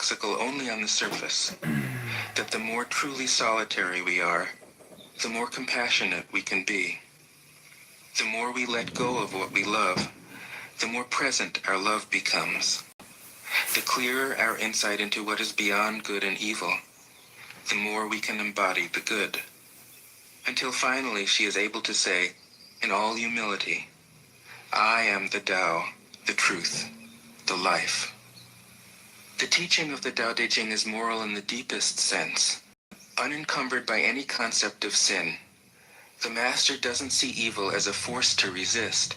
paradoxical only on the surface, that the more truly solitary we are, the more compassionate we can be. The more we let go of what we love, the more present our love becomes. The clearer our insight into what is beyond good and evil, the more we can embody the good. Until finally she is able to say, in all humility, I am the Tao, the truth, the life. The teaching of the Tao Te Ching is moral in the deepest sense, unencumbered by any concept of sin. The master doesn't see evil as a force to resist,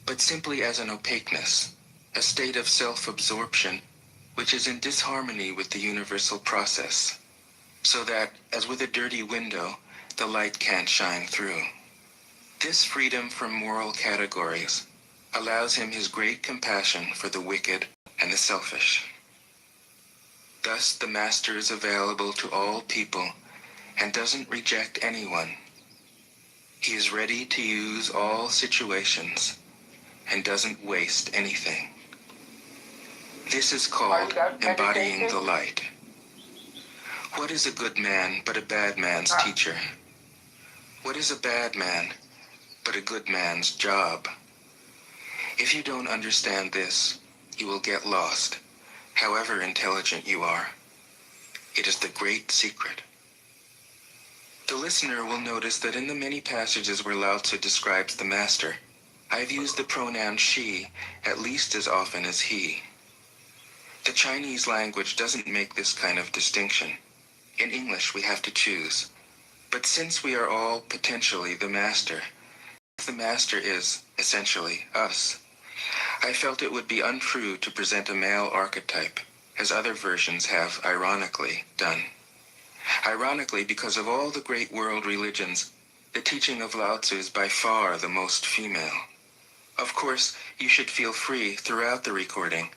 but simply as an opaqueness, a state of self-absorption, which is in disharmony with the universal process, so that, as with a dirty window, the light can't shine through. This freedom from moral categories allows him his great compassion for the wicked and the selfish. Thus the master is available to all people and doesn't reject anyone. He is ready to use all situations and doesn't waste anything. This is called embodying the light. What is a good man but a bad man's teacher? What is a bad man but a good man's job? If you don't understand this, you will get lost, however intelligent you are. It is the great secret. The listener will notice that in the many passages where Lao Tzu describes the master, I've used the pronoun she at least as often as he. The Chinese language doesn't make this kind of distinction. In English, we have to choose. But since we are all potentially the master is, essentially, us, I felt it would be untrue to present a male archetype, as other versions have, ironically, done. Ironically, because of all the great world religions, the teaching of Lao Tzu is by far the most female. Of course, you should feel free throughout the recording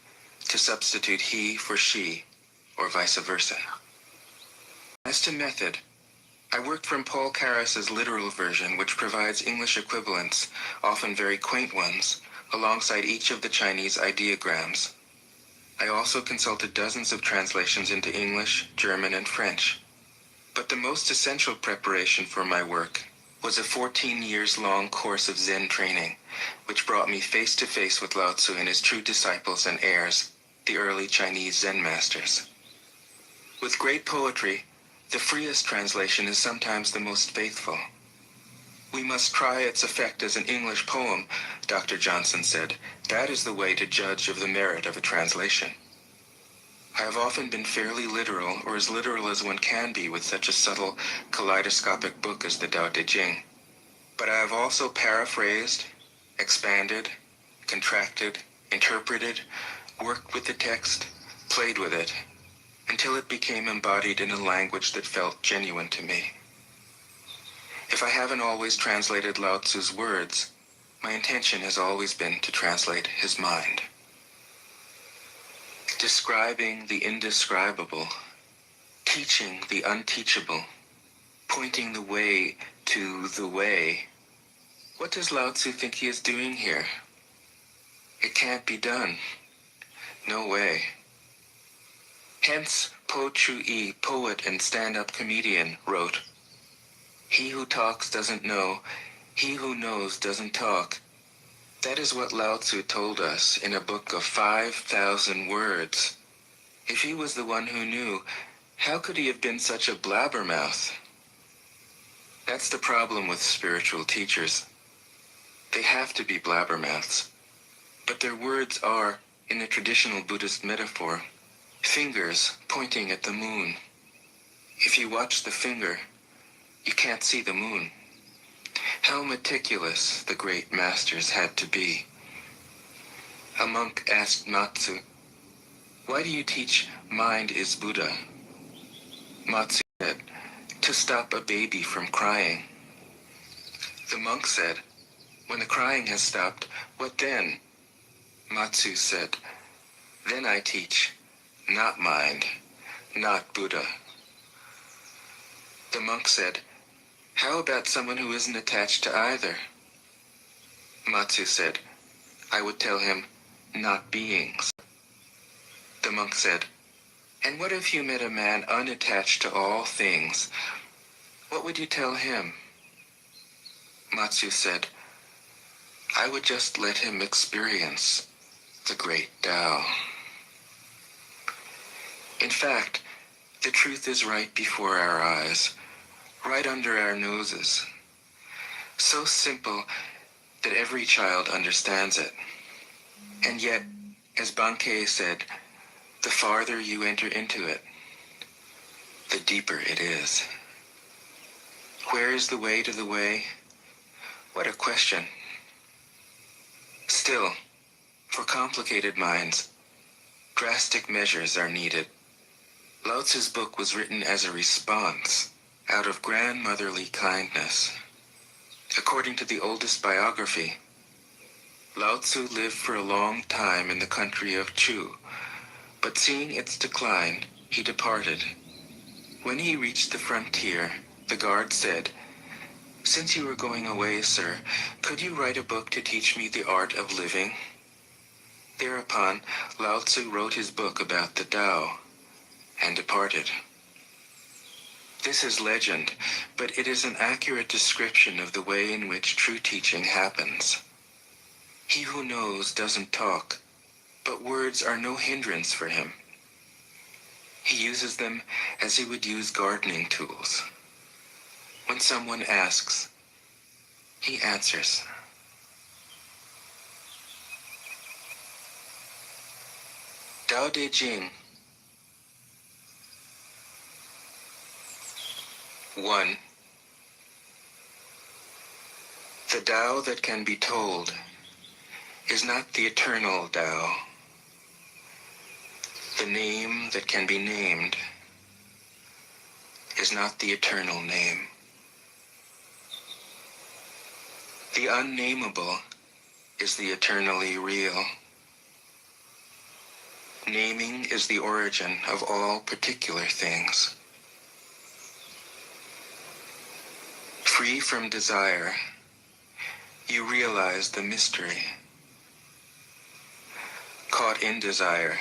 to substitute he for she, or vice versa. As to method, I worked from Paul Carus's literal version, which provides English equivalents, often very quaint ones, alongside each of the Chinese ideograms. I also consulted dozens of translations into English, German, and French. But the most essential preparation for my work was a 14 years long course of Zen training, which brought me face to face with Lao Tzu and his true disciples and heirs, the early Chinese Zen masters. With great poetry, the freest translation is sometimes the most faithful. We must try its effect as an English poem, Dr. Johnson said. That is the way to judge of the merit of a translation. I have often been fairly literal, or as literal as one can be with such a subtle, kaleidoscopic book as the Tao Te Ching. But I have also paraphrased, expanded, contracted, interpreted, worked with the text, played with it, until it became embodied in a language that felt genuine to me. If I haven't always translated Lao Tzu's words, my intention has always been to translate his mind. Describing the indescribable, teaching the unteachable, pointing the way to the way. What does Lao Tzu think he is doing here? It can't be done. No way. Hence, Po Chu-yi, poet and stand-up comedian, wrote, "He who talks doesn't know, he who knows doesn't talk." That is what Lao Tzu told us in a book of 5,000 words. If he was the one who knew, how could he have been such a blabbermouth? That's the problem with spiritual teachers. They have to be blabbermouths. But their words are, in the traditional Buddhist metaphor, fingers pointing at the moon. If you watch the finger, you can't see the moon. How meticulous the great masters had to be. A monk asked Matsu, "Why do you teach mind is Buddha?" Matsu said, "To stop a baby from crying." The monk said, "When the crying has stopped, what then?" Matsu said, "Then I teach, not mind, not Buddha." The monk said, "How about someone who isn't attached to either?" Matsu said, "I would tell him, not beings." The monk said, And what if you met a man unattached to all things? What would you tell him? Matsu said, I would just let him experience the great Tao. In fact, the truth is right before our eyes, right under our noses. So simple that every child understands it. And yet, as Bankei said, the farther you enter into it, the deeper it is. Where is the way to the way? What a question. Still, for complicated minds, drastic measures are needed. Lao Tzu's book was written as a response out of grandmotherly kindness. According to the oldest biography, Lao Tzu lived for a long time in the country of Chu, but seeing its decline, he departed. When he reached the frontier, the guard said, Since you are going away, sir, could you write a book to teach me the art of living? Thereupon, Lao Tzu wrote his book about the Tao and departed. This is legend, but it is an accurate description of the way in which true teaching happens. He who knows doesn't talk, but words are no hindrance for him. He uses them as he would use gardening tools. When someone asks, he answers. Tao De Jing. 1. The Tao that can be told is not the eternal Tao. The name that can be named is not the eternal name. The unnameable is the eternally real. Naming is the origin of all particular things. Free from desire, you realize the mystery. Caught in desire,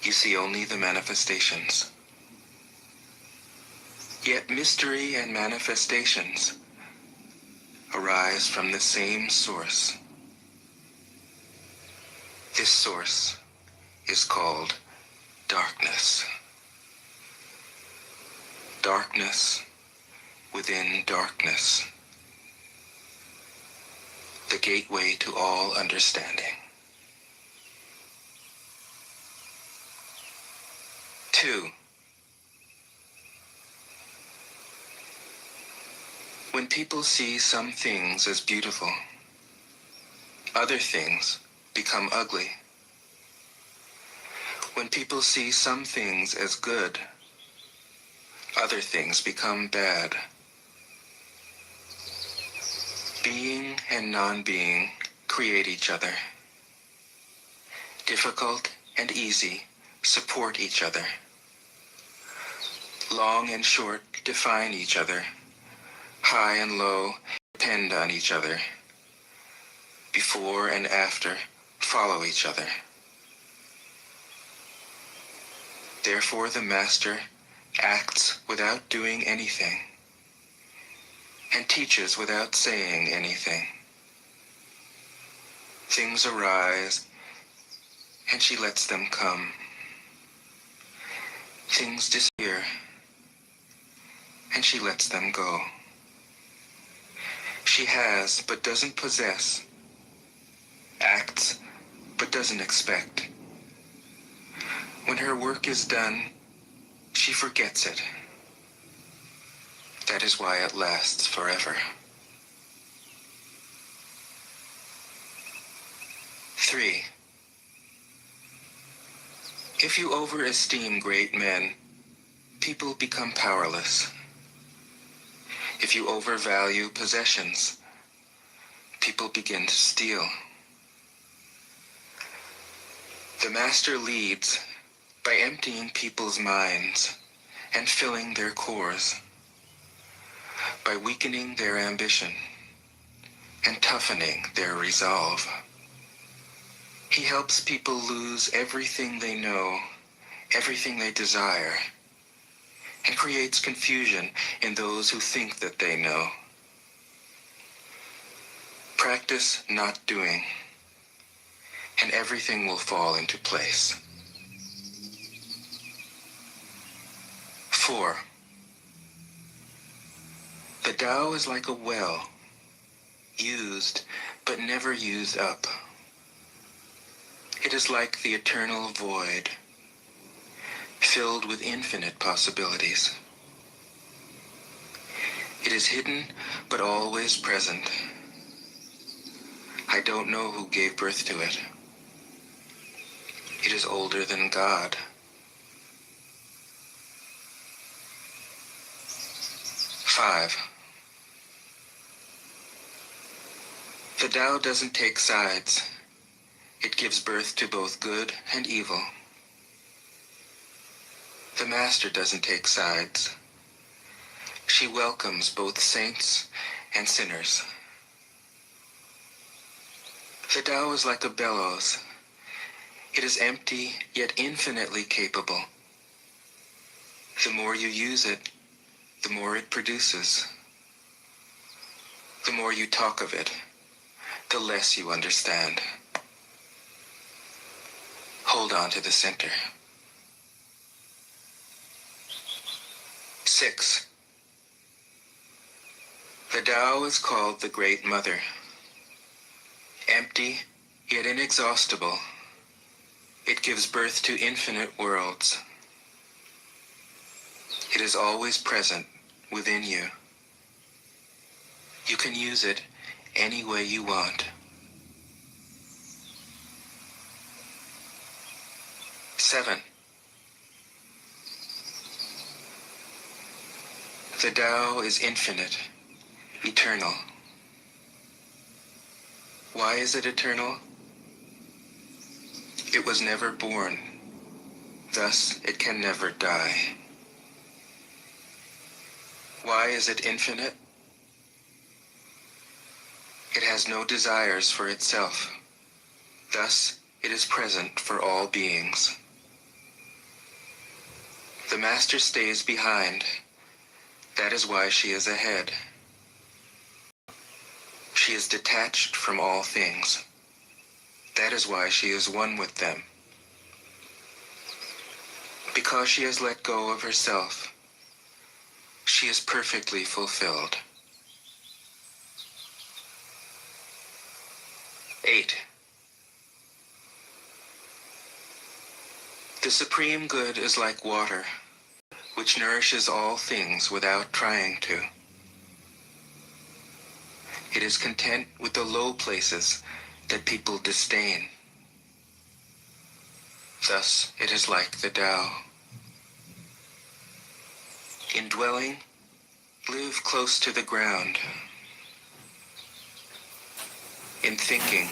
you see only the manifestations. Yet mystery and manifestations arise from the same source. This source is called darkness. Darkness within darkness. The gateway to all understanding. 2. When people see some things as beautiful, other things become ugly. When people see some things as good, other things become bad. Being and non-being create each other. Difficult and easy support each other. Long and short define each other. High and low depend on each other. Before and after follow each other. Therefore the master acts without doing anything and teaches without saying anything. Things arise and she lets them come. Things disappear and she lets them go. She has but doesn't possess, acts but doesn't expect. When her work is done, she forgets it. That is why it lasts forever. 3. If you overesteem great men, people become powerless. If you overvalue possessions, people begin to steal. The master leads by emptying people's minds and filling their cores, by weakening their ambition and toughening their resolve. He helps people lose everything they know everything they desire, and creates confusion in those who think that they know. Practice not doing, and everything will fall into place. 4. The Tao is like a well, used but never used up. It is like the eternal void, filled with infinite possibilities. It is hidden but always present. I don't know who gave birth to it. It is older than God. 5. The Tao doesn't take sides. It gives birth to both good and evil. The Master doesn't take sides. She welcomes both saints and sinners. The Tao is like a bellows. It is empty yet infinitely capable. The more you use it, the more it produces. The more you talk of it, the less you understand. Hold on to the center. 6. The Tao is called the Great Mother. Empty, yet inexhaustible, it gives birth to infinite worlds. It is always present within you. You can use it any way you want. 7. The Tao is infinite, eternal. Why is it eternal? It was never born, thus it can never die. Why is it infinite? It has no desires for itself, thus it is present for all beings. The Master stays behind. That is why she is ahead. She is detached from all things. That is why she is one with them. Because she has let go of herself, she is perfectly fulfilled. 8. The Supreme Good is like water, which nourishes all things without trying to. It is content with the low places that people disdain. Thus it is like the Tao. In dwelling, live close to the ground. In thinking,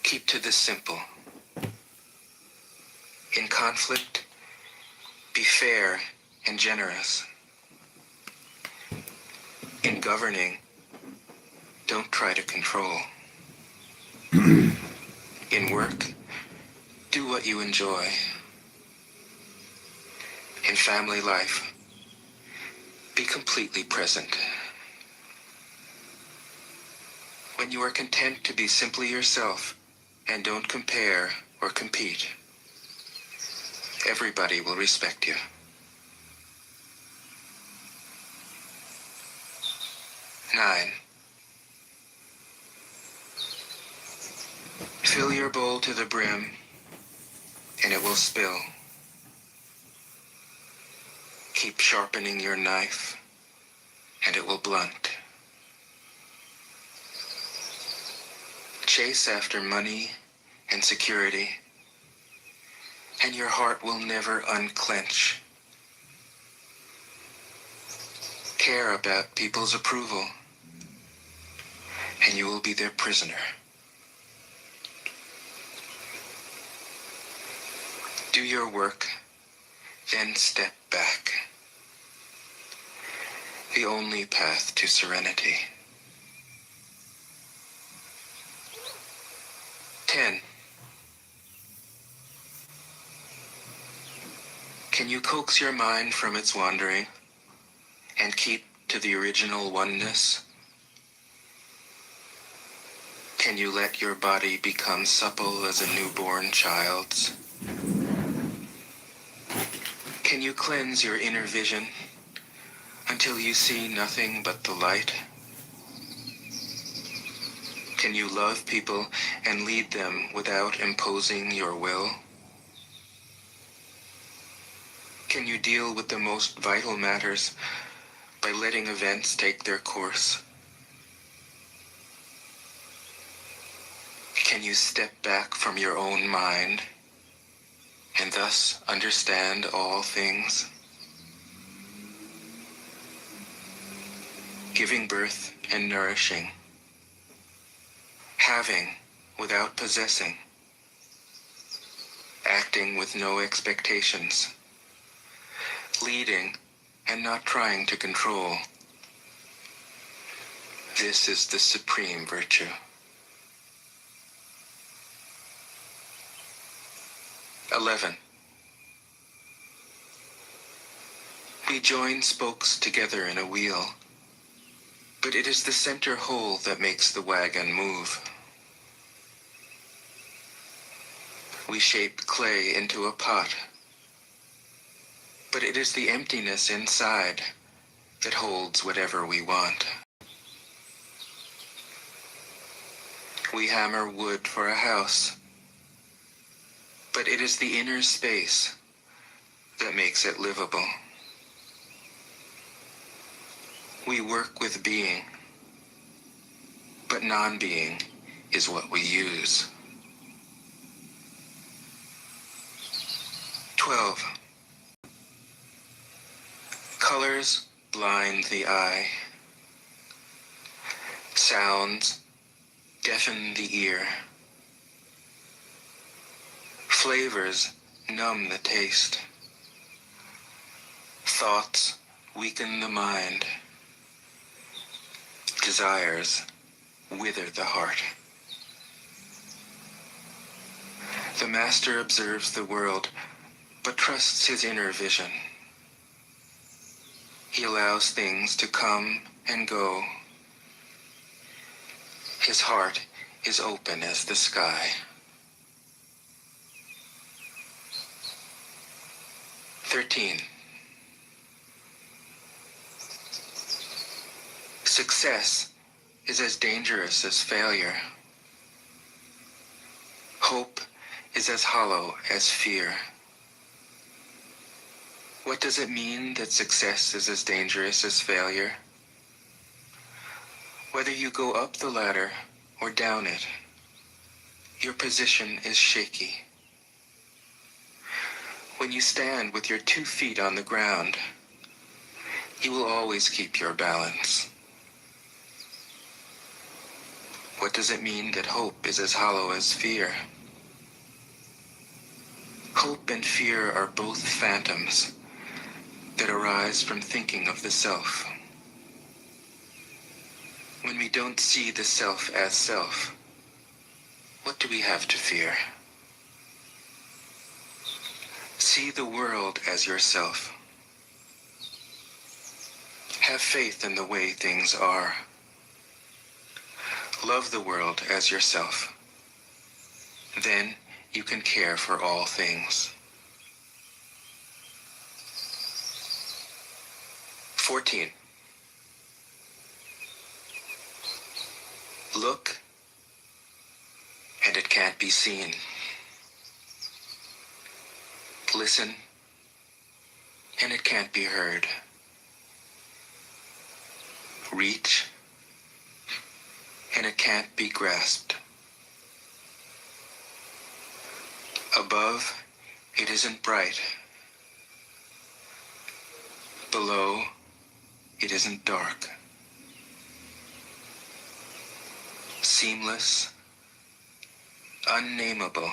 keep to the simple. In conflict, be fair and generous. In governing, don't try to control. In work, do what you enjoy. In family life, be completely present. When you are content to be simply yourself and don't compare or compete, everybody will respect you. 9. Fill your bowl to the brim, and it will spill. Keep sharpening your knife, and it will blunt. Chase after money and security, and your heart will never unclench. Care about people's approval, and you will be their prisoner. Do your work, then step back. The only path to serenity. 10. Can you coax your mind from its wandering and keep to the original oneness? Can you let your body become supple as a newborn child's? Can you cleanse your inner vision until you see nothing but the light? Can you love people and lead them without imposing your will? Can you deal with the most vital matters by letting events take their course? Can you step back from your own mind and thus understand all things? Giving birth and nourishing, having without possessing, acting with no expectations, leading and not trying to control. This is the supreme virtue. 11. We join spokes together in a wheel, but it is the center whole that makes the wagon move. We shape clay into a pot, but it is the emptiness inside that holds whatever we want. We hammer wood for a house, but it is the inner space that makes it livable. We work with being, but non-being is what we use. 12. Colors blind the eye. Sounds deafen the ear. Flavors numb the taste. Thoughts weaken the mind. Desires wither the heart. The master observes the world, but trusts his inner vision. He allows things to come and go. His heart is open as the sky. 13. Success is as dangerous as failure. Hope is as hollow as fear. What does it mean that success is as dangerous as failure? Whether you go up the ladder or down it, your position is shaky. When you stand with your 2 feet on the ground, you will always keep your balance. What does it mean that hope is as hollow as fear? Hope and fear are both phantoms that arise from thinking of the self. When we don't see the self as self, what do we have to fear? See the world as yourself. Have faith in the way things are. Love the world as yourself. Then you can care for all things. 14. Look, and it can't be seen. Listen, and it can't be heard. Reach, and it can't be grasped. Above, it isn't bright. Below, it isn't dark. Seamless, unnameable,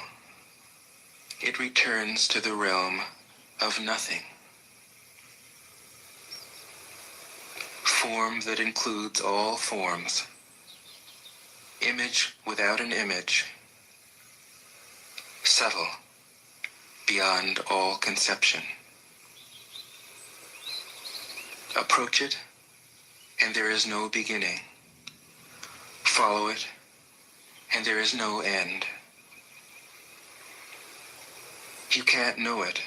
it returns to the realm of nothing. Form that includes all forms. Image without an image. Subtle, beyond all conception. Approach it, and there is no beginning. Follow it, and there is no end. You can't know it,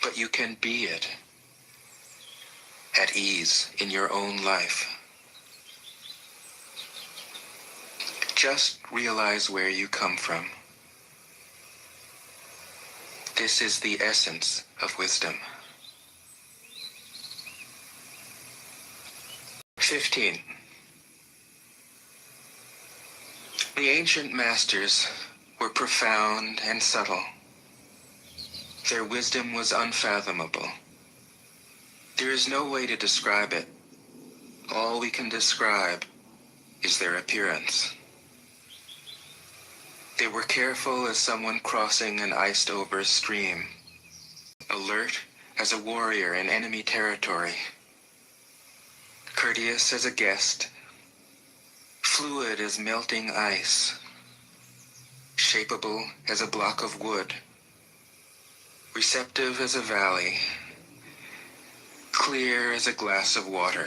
but you can be it, at ease in your own life. Just realize where you come from. This is the essence of wisdom. 15. The ancient masters were profound and subtle. Their wisdom was unfathomable. There is no way to describe it. All we can describe is their appearance. They were careful as someone crossing an iced-over stream, alert as a warrior in enemy territory, courteous as a guest, fluid as melting ice, shapeable as a block of wood, receptive as a valley, clear as a glass of water.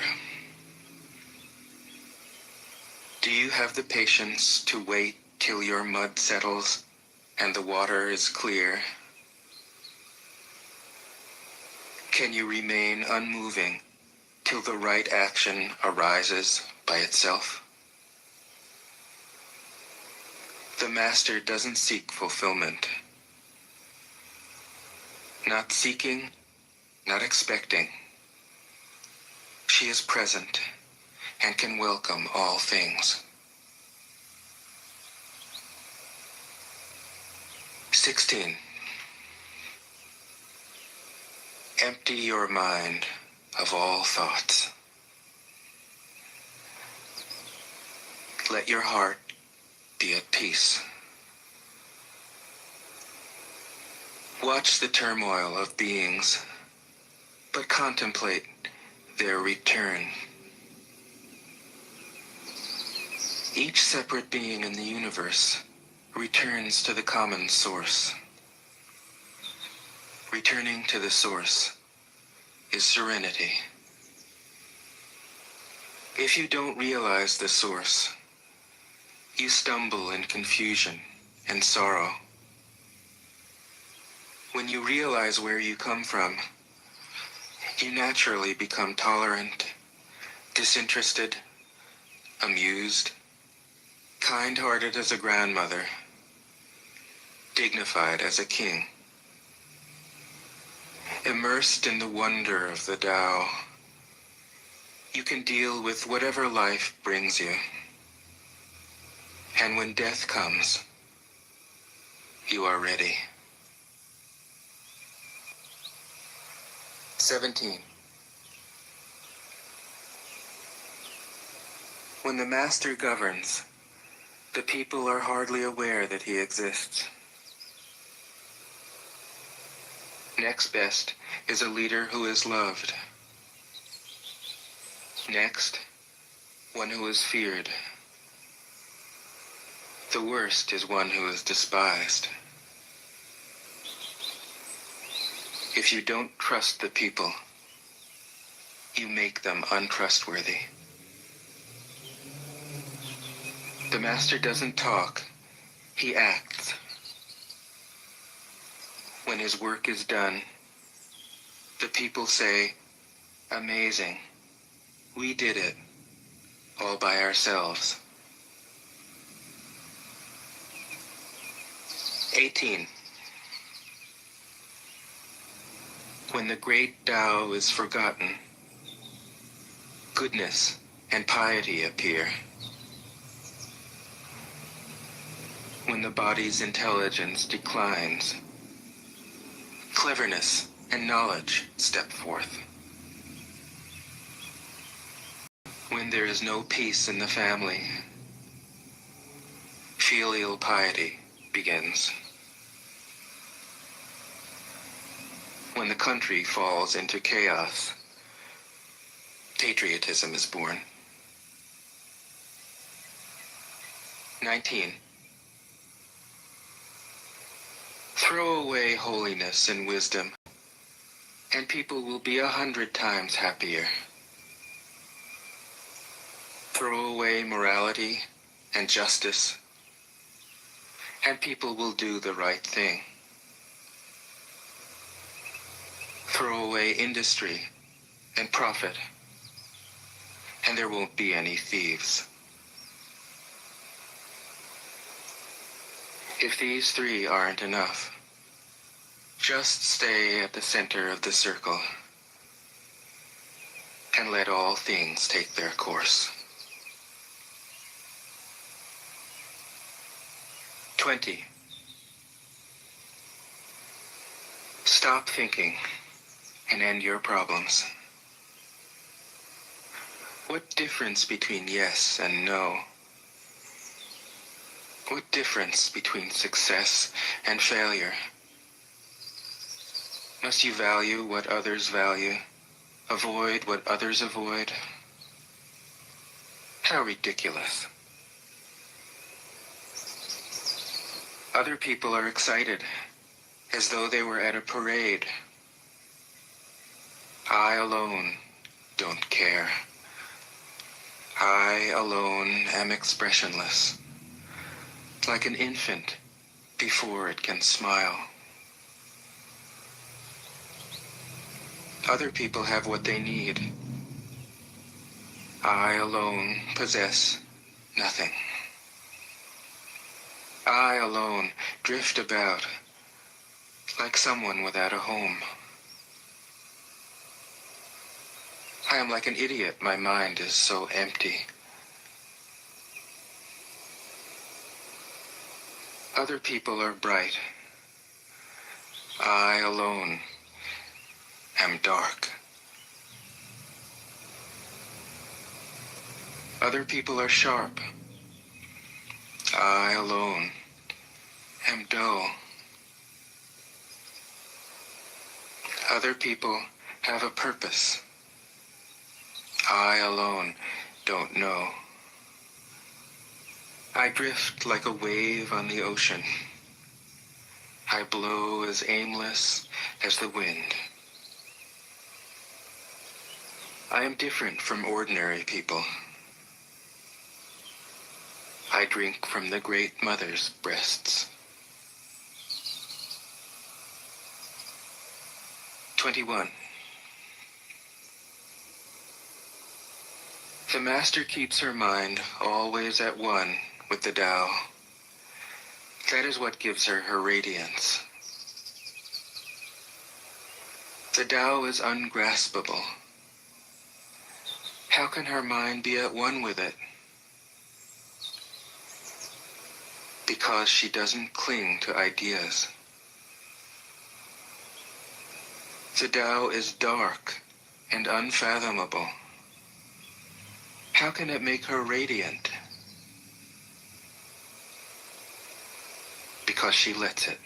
Do you have the patience to wait till your mud settles and the water is clear? Can you remain unmoving till the right action arises by itself? The master doesn't seek fulfillment. Not seeking, not expecting. She is present and can welcome all things. 16. Empty your mind of all thoughts. Let your heart be at peace. Watch the turmoil of beings, but contemplate their return. Each separate being in the universe returns to the common source. Returning to the source is serenity. If you don't realize the source, you stumble in confusion and sorrow. When you realize where you come from, you naturally become tolerant, disinterested, amused, kind-hearted as a grandmother, dignified as a king. Immersed in the wonder of the Tao, you can deal with whatever life brings you. And when death comes, you are ready. 17. When the master governs, the people are hardly aware that he exists. Next best is a leader who is loved. Next, one who is feared. The worst is one who is despised. If you don't trust the people, you make them untrustworthy. The master doesn't talk, he acts. When his work is done, the people say, "Amazing, we did it, all by ourselves." 18. When the great Tao is forgotten, goodness and piety appear. When the body's intelligence declines, cleverness and knowledge step forth. When there is no peace in the family, filial piety begins. When the country falls into chaos, patriotism is born. 19. Throw away holiness and wisdom. and people will be 100 times happier. Throw away morality and justice, and people will do the right thing. Throw away industry and profit, and there won't be any thieves. If these three aren't enough, just stay at the center of the circle and let all things take their course. 20. Stop thinking and end your problems. What difference between yes and no? What difference between success and failure? Must you value what others value, avoid what others avoid? How ridiculous. Other people are excited, as though they were at a parade. I alone don't care. I alone am expressionless, like an infant before it can smile. Other people have what they need. I alone possess nothing. I alone drift about like someone without a home. I am like an idiot, my mind is so empty. Other people are bright. I alone am dark. Other people are sharp. I alone am dull. Other people have a purpose. I alone don't know. I drift like a wave on the ocean. I blow as aimless as the wind. I am different from ordinary people. I drink from the Great Mother's breasts. 21. The Master keeps her mind always at one with the Tao. That is what gives her her radiance. The Tao is ungraspable. How can her mind be at one with it? Because she doesn't cling to ideas. The Tao is dark and unfathomable. How can it make her radiant? Because she lets it.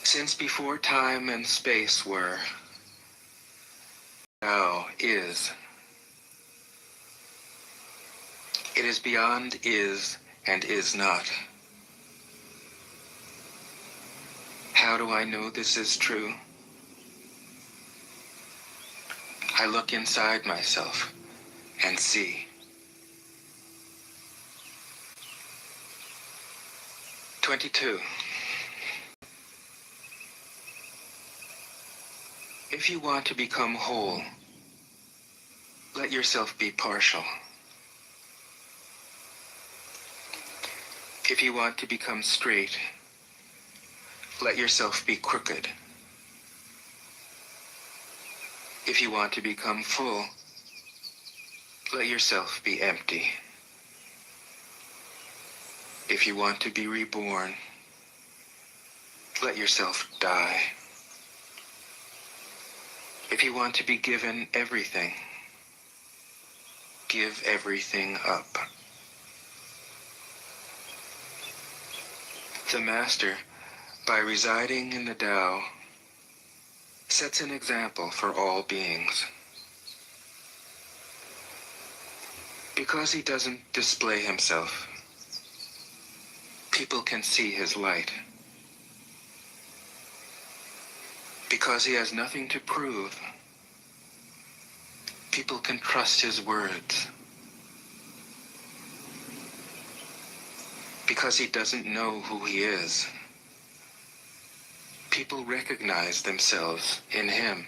Since before time and space were, Tao is. It is beyond is and is not. How do I know this is true? I look inside myself and see. 22. If you want to become whole, let yourself be partial. If you want to become straight, let yourself be crooked. If you want to become full, let yourself be empty. If you want to be reborn, let yourself die. If you want to be given everything, give everything up. The Master, by residing in the Tao, sets an example for all beings. Because he doesn't display himself, people can see his light. Because he has nothing to prove, people can trust his words. Because he doesn't know who he is, people recognize themselves in him.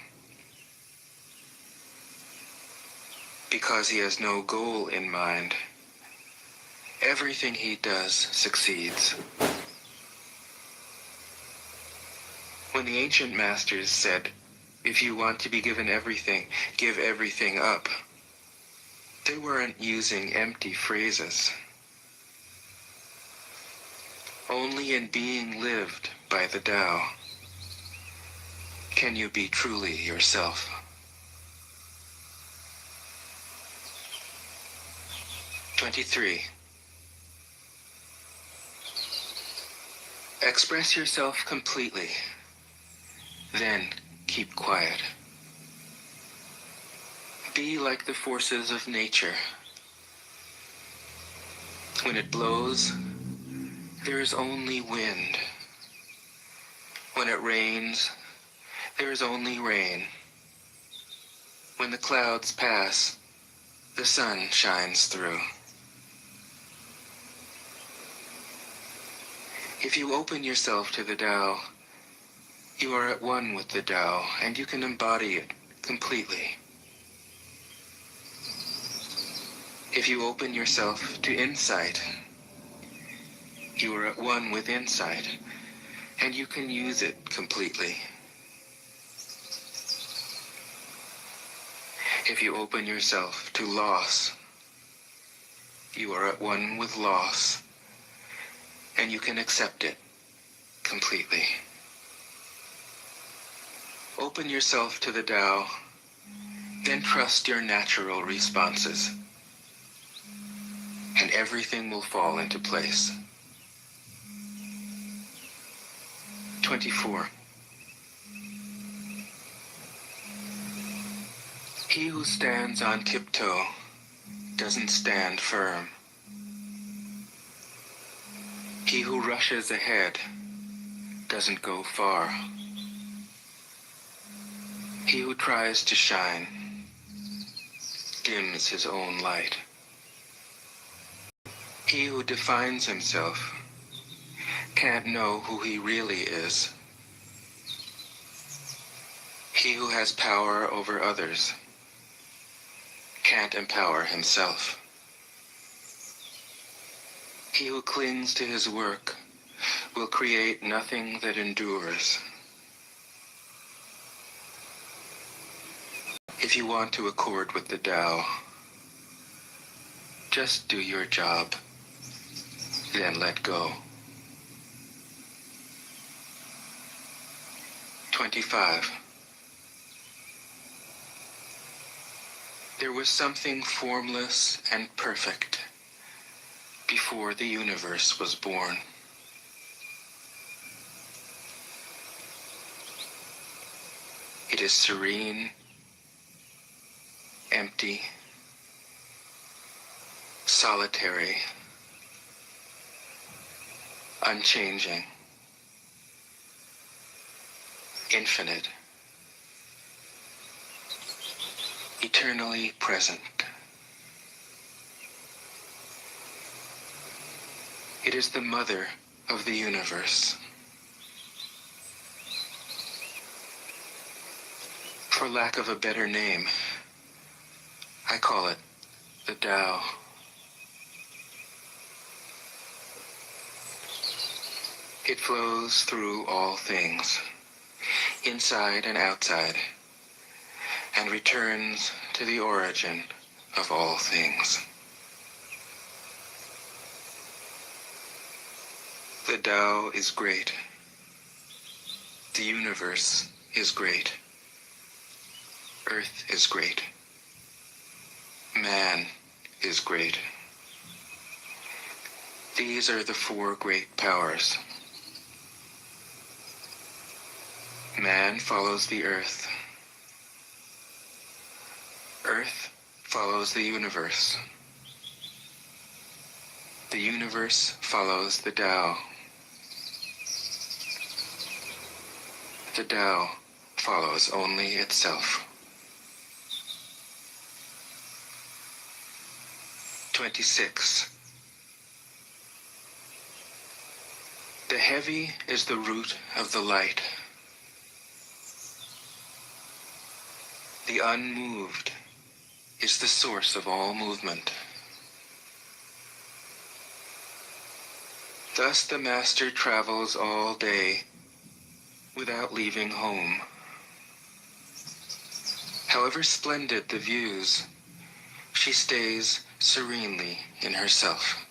Because he has no goal in mind, everything he does succeeds. When the ancient masters said, "If you want to be given everything, give everything up," they weren't using empty phrases. Only in being lived by the Tao can you be truly yourself. "23. Express yourself completely, then keep quiet. Be like the forces of nature. When it blows, there is only wind. When it rains, there is only rain. When the clouds pass, the sun shines through. If you open yourself to the Tao, you are at one with the Tao, and you can embody it completely. If you open yourself to insight, you are at one with insight, and you can use it completely. If you open yourself to loss, you are at one with loss, and you can accept it completely. Open yourself to the Tao, then trust your natural responses, and everything will fall into place. 24. He who stands on tiptoe doesn't stand firm. He who rushes ahead doesn't go far. He who tries to shine dims his own light. He who defines himself can't know who he really is. He who has power over others can't empower himself. He who clings to his work will create nothing that endures. If you want to accord with the Tao, just do your job, then let go. 25. There was something formless and perfect before the universe was born. It is serene, empty, solitary, unchanging, infinite, eternally present. It is the mother of the universe. For lack of a better name, I call it the Tao. It flows through all things, inside and outside, and returns to the origin of all things. The Tao is great. The universe is great. Earth is great. Man is great. These are the four great powers. Man follows the earth. Earth follows the universe. The universe follows the Tao. The Tao follows only itself. 26. The heavy is the root of the light. The unmoved is the source of all movement. Thus the master travels all day without leaving home. However splendid the views, she stays serenely in herself.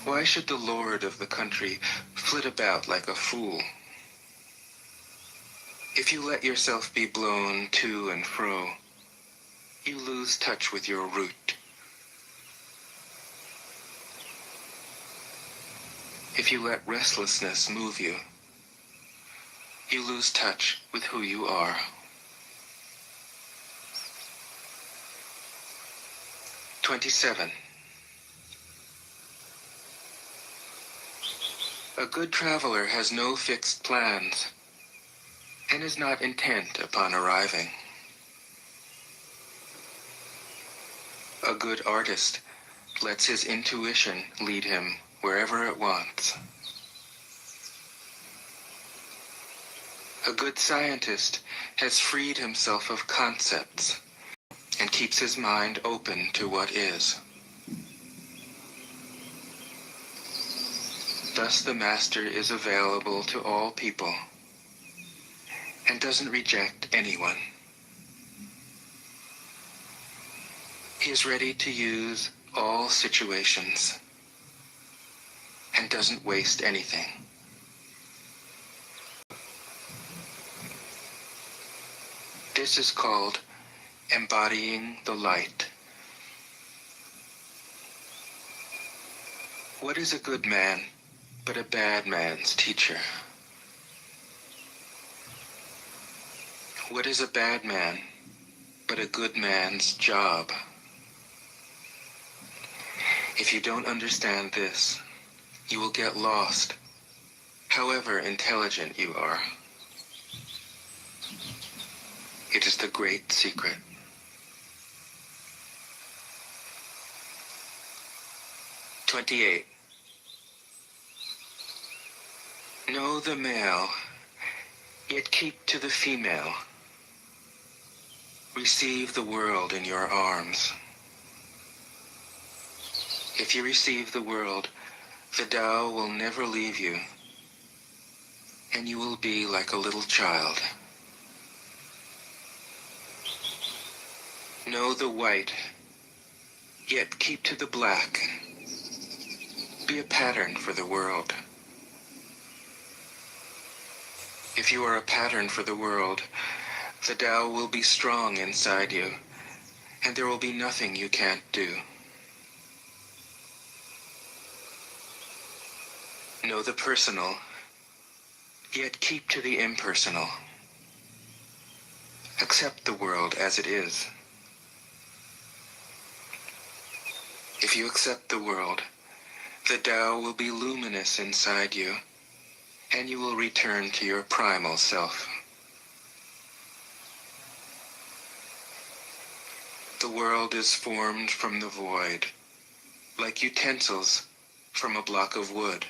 Why should the lord of the country flit about like a fool? If you let yourself be blown to and fro, you lose touch with your root. If you let restlessness move you, you lose touch with who you are. "27. A good traveler has no fixed plans and is not intent upon arriving. A good artist lets his intuition lead him wherever it wants. A good scientist has freed himself of concepts and keeps his mind open to what is. Thus the master is available to all people and doesn't reject anyone. He is ready to use all situations and doesn't waste anything. This is called embodying the light. What is a good man but a bad man's teacher? What is a bad man but a good man's job? If you don't understand this, you will get lost, however intelligent you are. It is the great secret. 28. Know the male, yet keep to the female. Receive the world in your arms. If you receive the world, the Tao will never leave you, and you will be like a little child. Know the white, yet keep to the black. Be a pattern for the world. If you are a pattern for the world, the Tao will be strong inside you, and there will be nothing you can't do. Know the personal, yet keep to the impersonal. Accept the world as it is. If you accept the world, the Tao will be luminous inside you, and you will return to your primal self. The world is formed from the void, like utensils from a block of wood.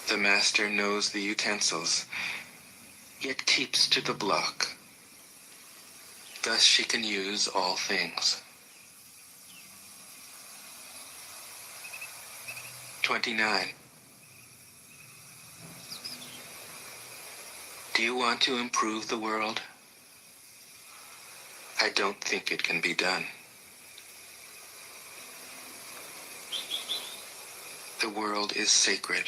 The master knows the utensils, yet keeps to the block. Thus she can use all things. 29. Do you want to improve the world? I don't think it can be done. The world is sacred.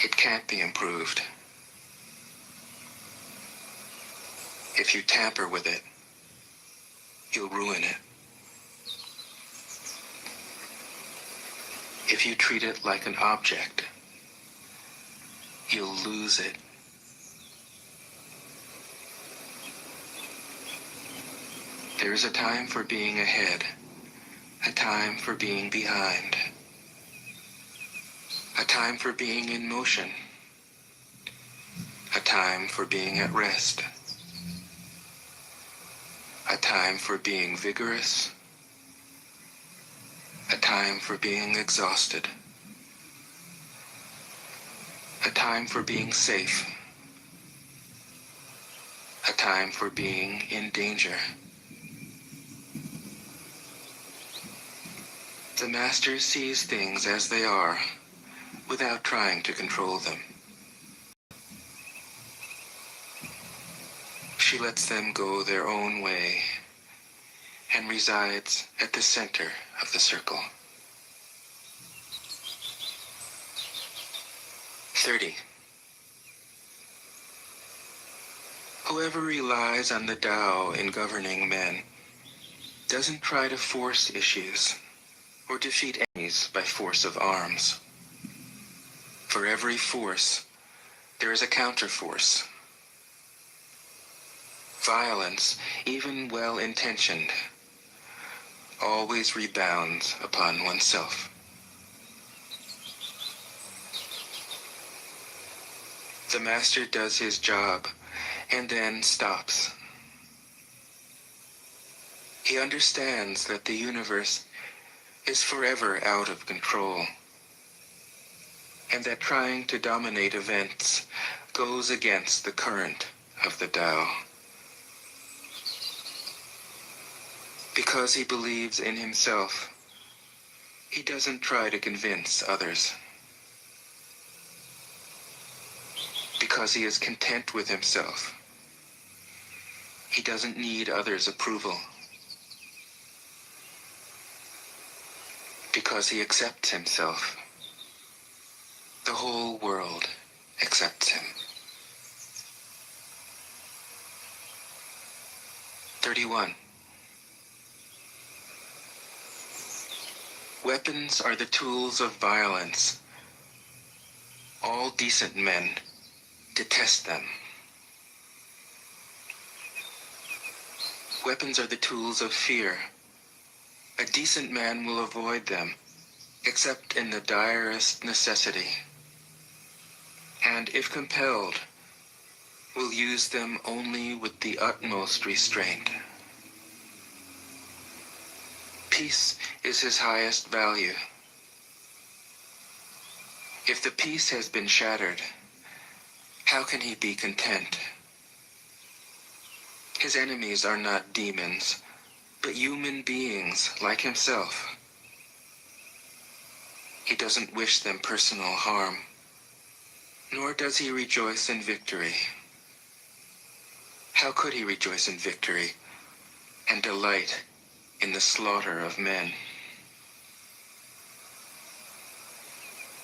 It can't be improved. If you tamper with it, you'll ruin it. If you treat it like an object, you'll lose it. There is a time for being ahead time for being behind, a time for being in motion, a time for being at rest, a time for being vigorous, a time for being exhausted, a time for being safe, a time for being in danger. The Master sees things as they are, without trying to control them. She lets them go their own way and resides at the center of the circle. 30. Whoever relies on the Tao in governing men doesn't try to force issues or defeat enemies by force of arms. For every force, there is a counterforce. Violence, even well-intentioned, always rebounds upon oneself. The Master does his job and then stops. He understands that the universe is forever out of control, and that trying to dominate events goes against the current of the Tao. Because he believes in himself, he doesn't try to convince others. Because he is content with himself, he doesn't need others' approval. Because he accepts himself, the whole world accepts him. 31. Weapons are the tools of violence. All decent men detest them. Weapons are the tools of fear. A decent man will avoid them, except in the direst necessity, and if compelled, will use them only with the utmost restraint. Peace is his highest value. If the peace has been shattered, how can he be content? His enemies are not demons, but human beings like himself. He doesn't wish them personal harm, nor does he rejoice in victory. How could he rejoice in victory and delight in the slaughter of men?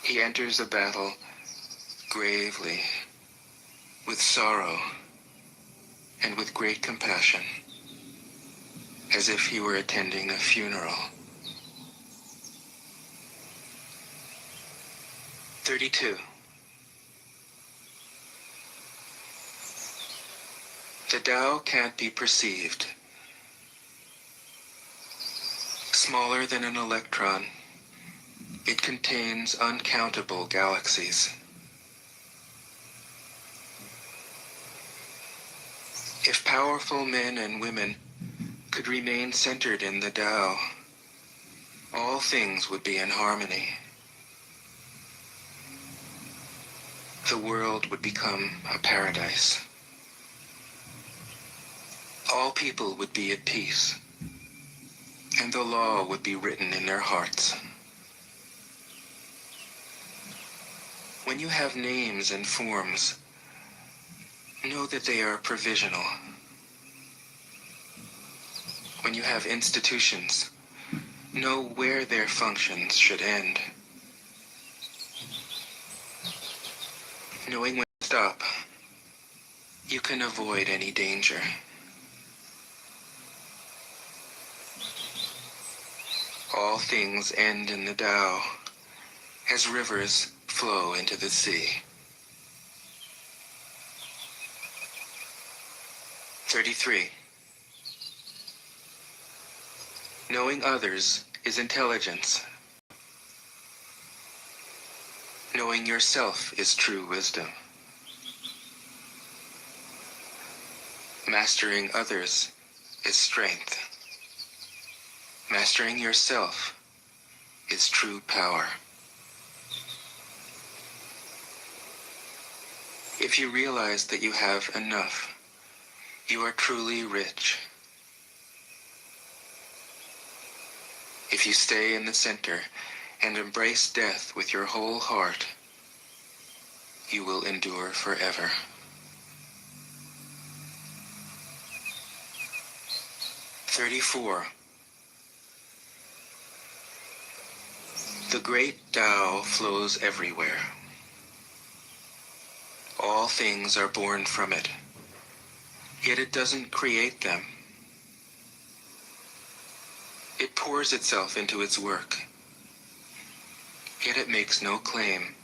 He enters a battle gravely, with sorrow, and with great compassion, as if he were attending a funeral. 32. The Tao can't be perceived. Smaller than an electron, it contains uncountable galaxies. If powerful men and women could remain centered in the Tao, all things would be in harmony. The world would become a paradise. All people would be at peace, and the law would be written in their hearts. When you have names and forms, know that they are provisional. When you have institutions, know where their functions should end. Knowing when to stop, you can avoid any danger. All things end in the Tao, as rivers flow into the sea. 33. Knowing others is intelligence. Knowing yourself is true wisdom. Mastering others is strength. Mastering yourself is true power. If you realize that you have enough, you are truly rich. If you stay in the center and embrace death with your whole heart, you will endure forever. "34. The great Tao flows everywhere. All things are born from it, yet it doesn't create them. It pours itself into its work, yet it makes no claim.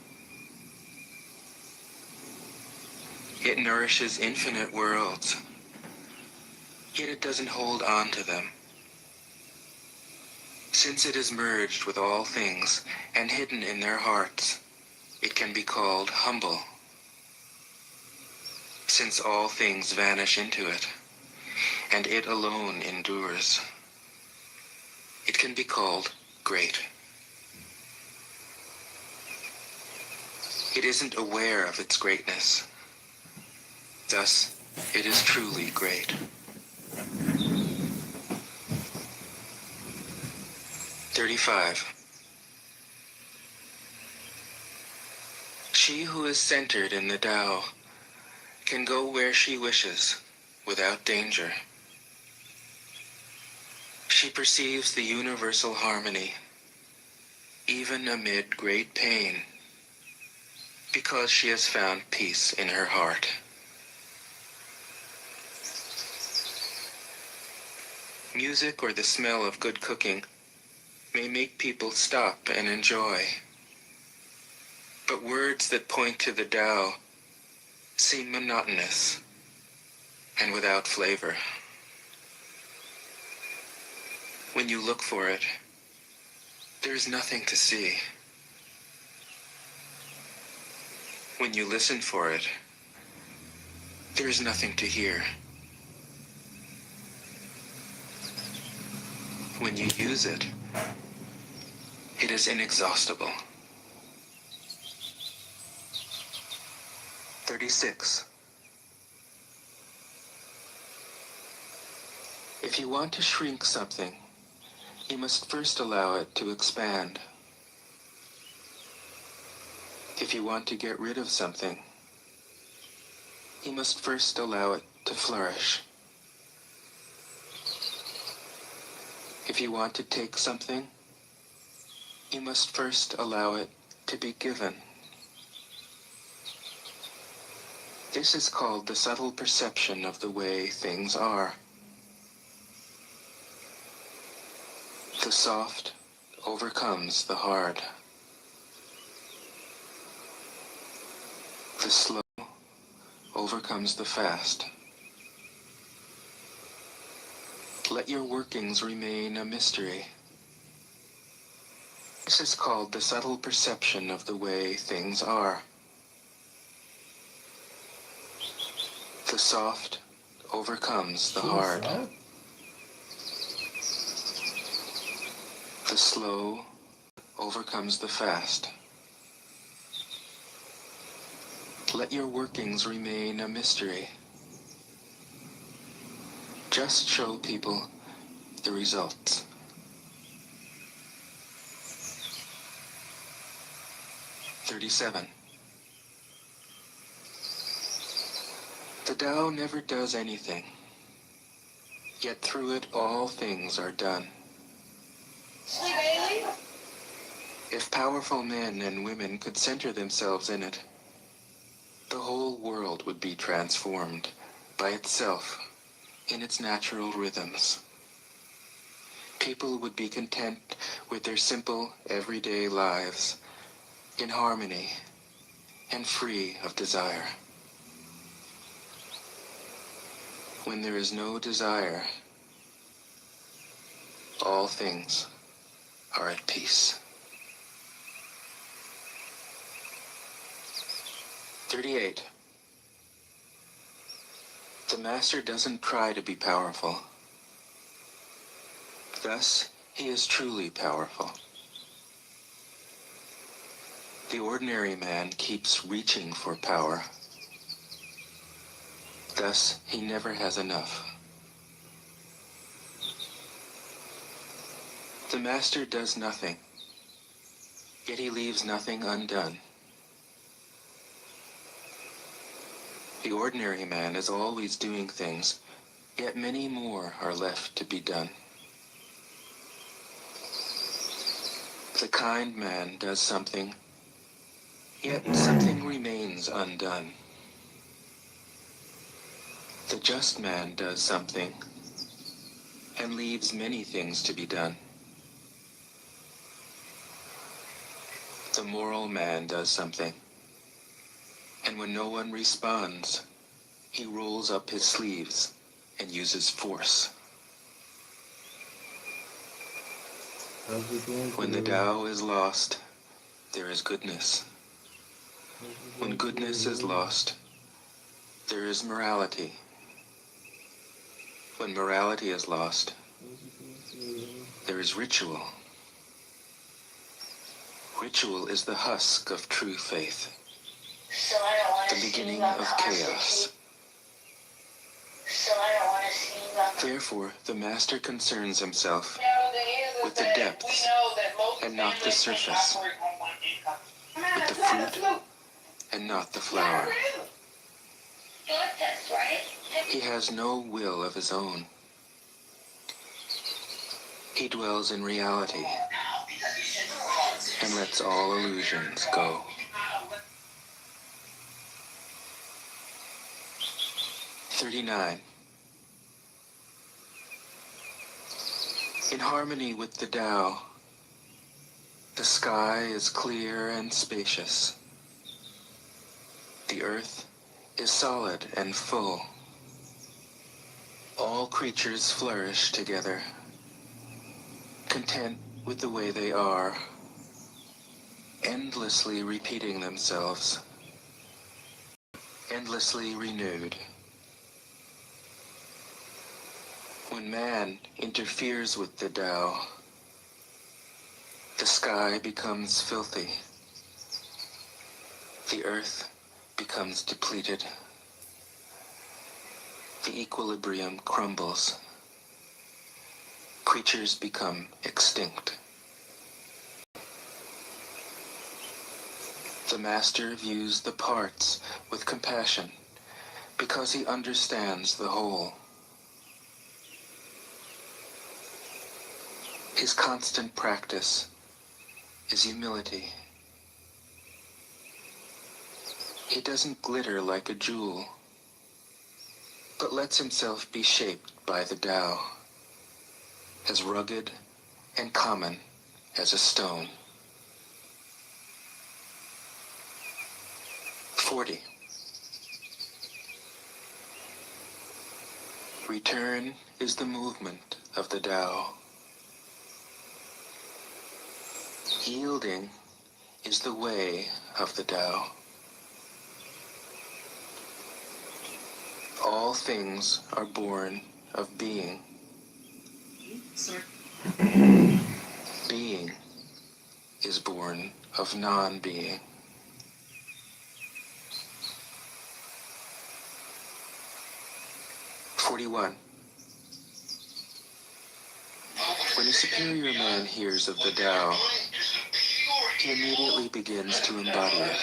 It nourishes infinite worlds, yet it doesn't hold on to them. Since it is merged with all things and hidden in their hearts, it can be called humble. Since all things vanish into it, and it alone endures, it can be called great. It isn't aware of its greatness. Thus, it is truly great. 35. She who is centered in the Tao can go where she wishes without danger. She perceives the universal harmony, even amid great pain, because she has found peace in her heart. Music or the smell of good cooking may make people stop and enjoy, but words that point to the Tao seem monotonous and without flavor. When you look for it, there's nothing to see. When you listen for it, there's nothing to hear. When you use it, it is inexhaustible. 36. If you want to shrink something, you must first allow it to expand. If you want to get rid of something, you must first allow it to flourish. If you want to take something, you must first allow it to be given. This is called the subtle perception of the way things are. The soft overcomes the hard. The slow overcomes the fast. Let your workings remain a mystery. This is called the subtle perception of the way things are. The soft overcomes the hard. The slow overcomes the fast. Let your workings remain a mystery. Just show people the results. 37. The Tao never does anything, yet through it all things are done. If powerful men and women could center themselves in it, the whole world would be transformed by itself in its natural rhythms. People would be content with their simple, everyday lives, in harmony and free of desire. When there is no desire, all things are at peace. 38. The master doesn't try to be powerful. Thus, he is truly powerful. The ordinary man keeps reaching for power. Thus, he never has enough. The master does nothing, yet he leaves nothing undone. The ordinary man is always doing things, yet many more are left to be done. The kind man does something, yet something remains undone. The just man does something, and leaves many things to be done. The moral man does something, and when no one responds, he rolls up his sleeves and uses force. When the Tao is lost, there is goodness. When goodness is lost, there is morality. When morality is lost, there is ritual. Ritual is the husk of true faith, the beginning of chaos. Therefore, the master concerns himself with the depths and not the surface, with the fruit and not the flower. He has no will of his own. He dwells in reality and lets all illusions go. 39. In harmony with the Tao, the sky is clear and spacious. The earth is solid and full. All creatures flourish together, content with the way they are, endlessly repeating themselves, endlessly renewed. When man interferes with the Tao, the sky becomes filthy, the earth becomes depleted, the equilibrium crumbles, creatures become extinct. The master views the parts with compassion because he understands the whole. His constant practice is humility. He doesn't glitter like a jewel, but lets himself be shaped by the Tao, as rugged and common as a stone. 40. Return is the movement of the Tao. Yielding is the way of the Tao. All things are born of being. Being is born of non-being. (41) When a superior man hears of the Tao, he immediately begins to embody it.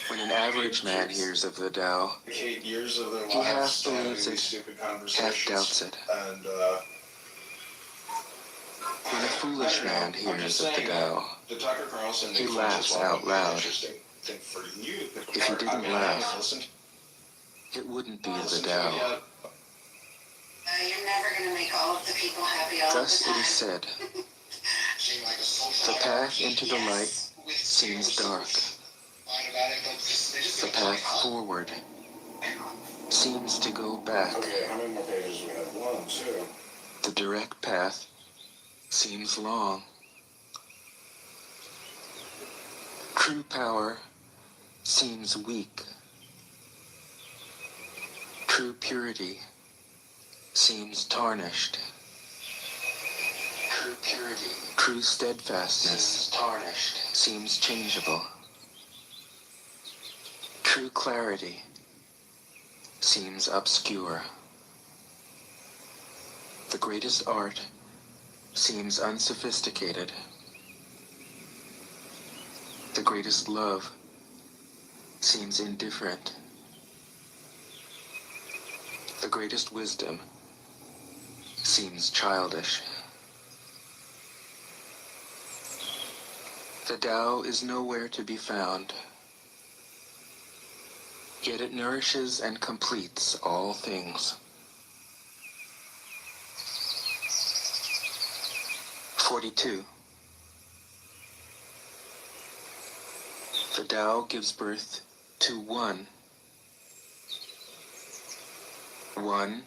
When an average man hears of the Tao, he half believes it, half doubts it. When a foolish man hears of the Tao, he laughs out loud. If he didn't laugh, it wouldn't be the Tao. You're never going to make all of the people happy all Thus the time. it is said, the path into the light seems dark. The path forward seems to go back. Okay, how many more pages do we have? 1, 2. The direct path seems long. True power seems weak. True purity seems tarnished. True purity, true steadfastness seems tarnished, seems changeable. True clarity seems obscure. The greatest art seems unsophisticated. The greatest love seems indifferent. The greatest wisdom seems childish. The Tao is nowhere to be found, yet it nourishes and completes all things. 42. The Tao gives birth to one. One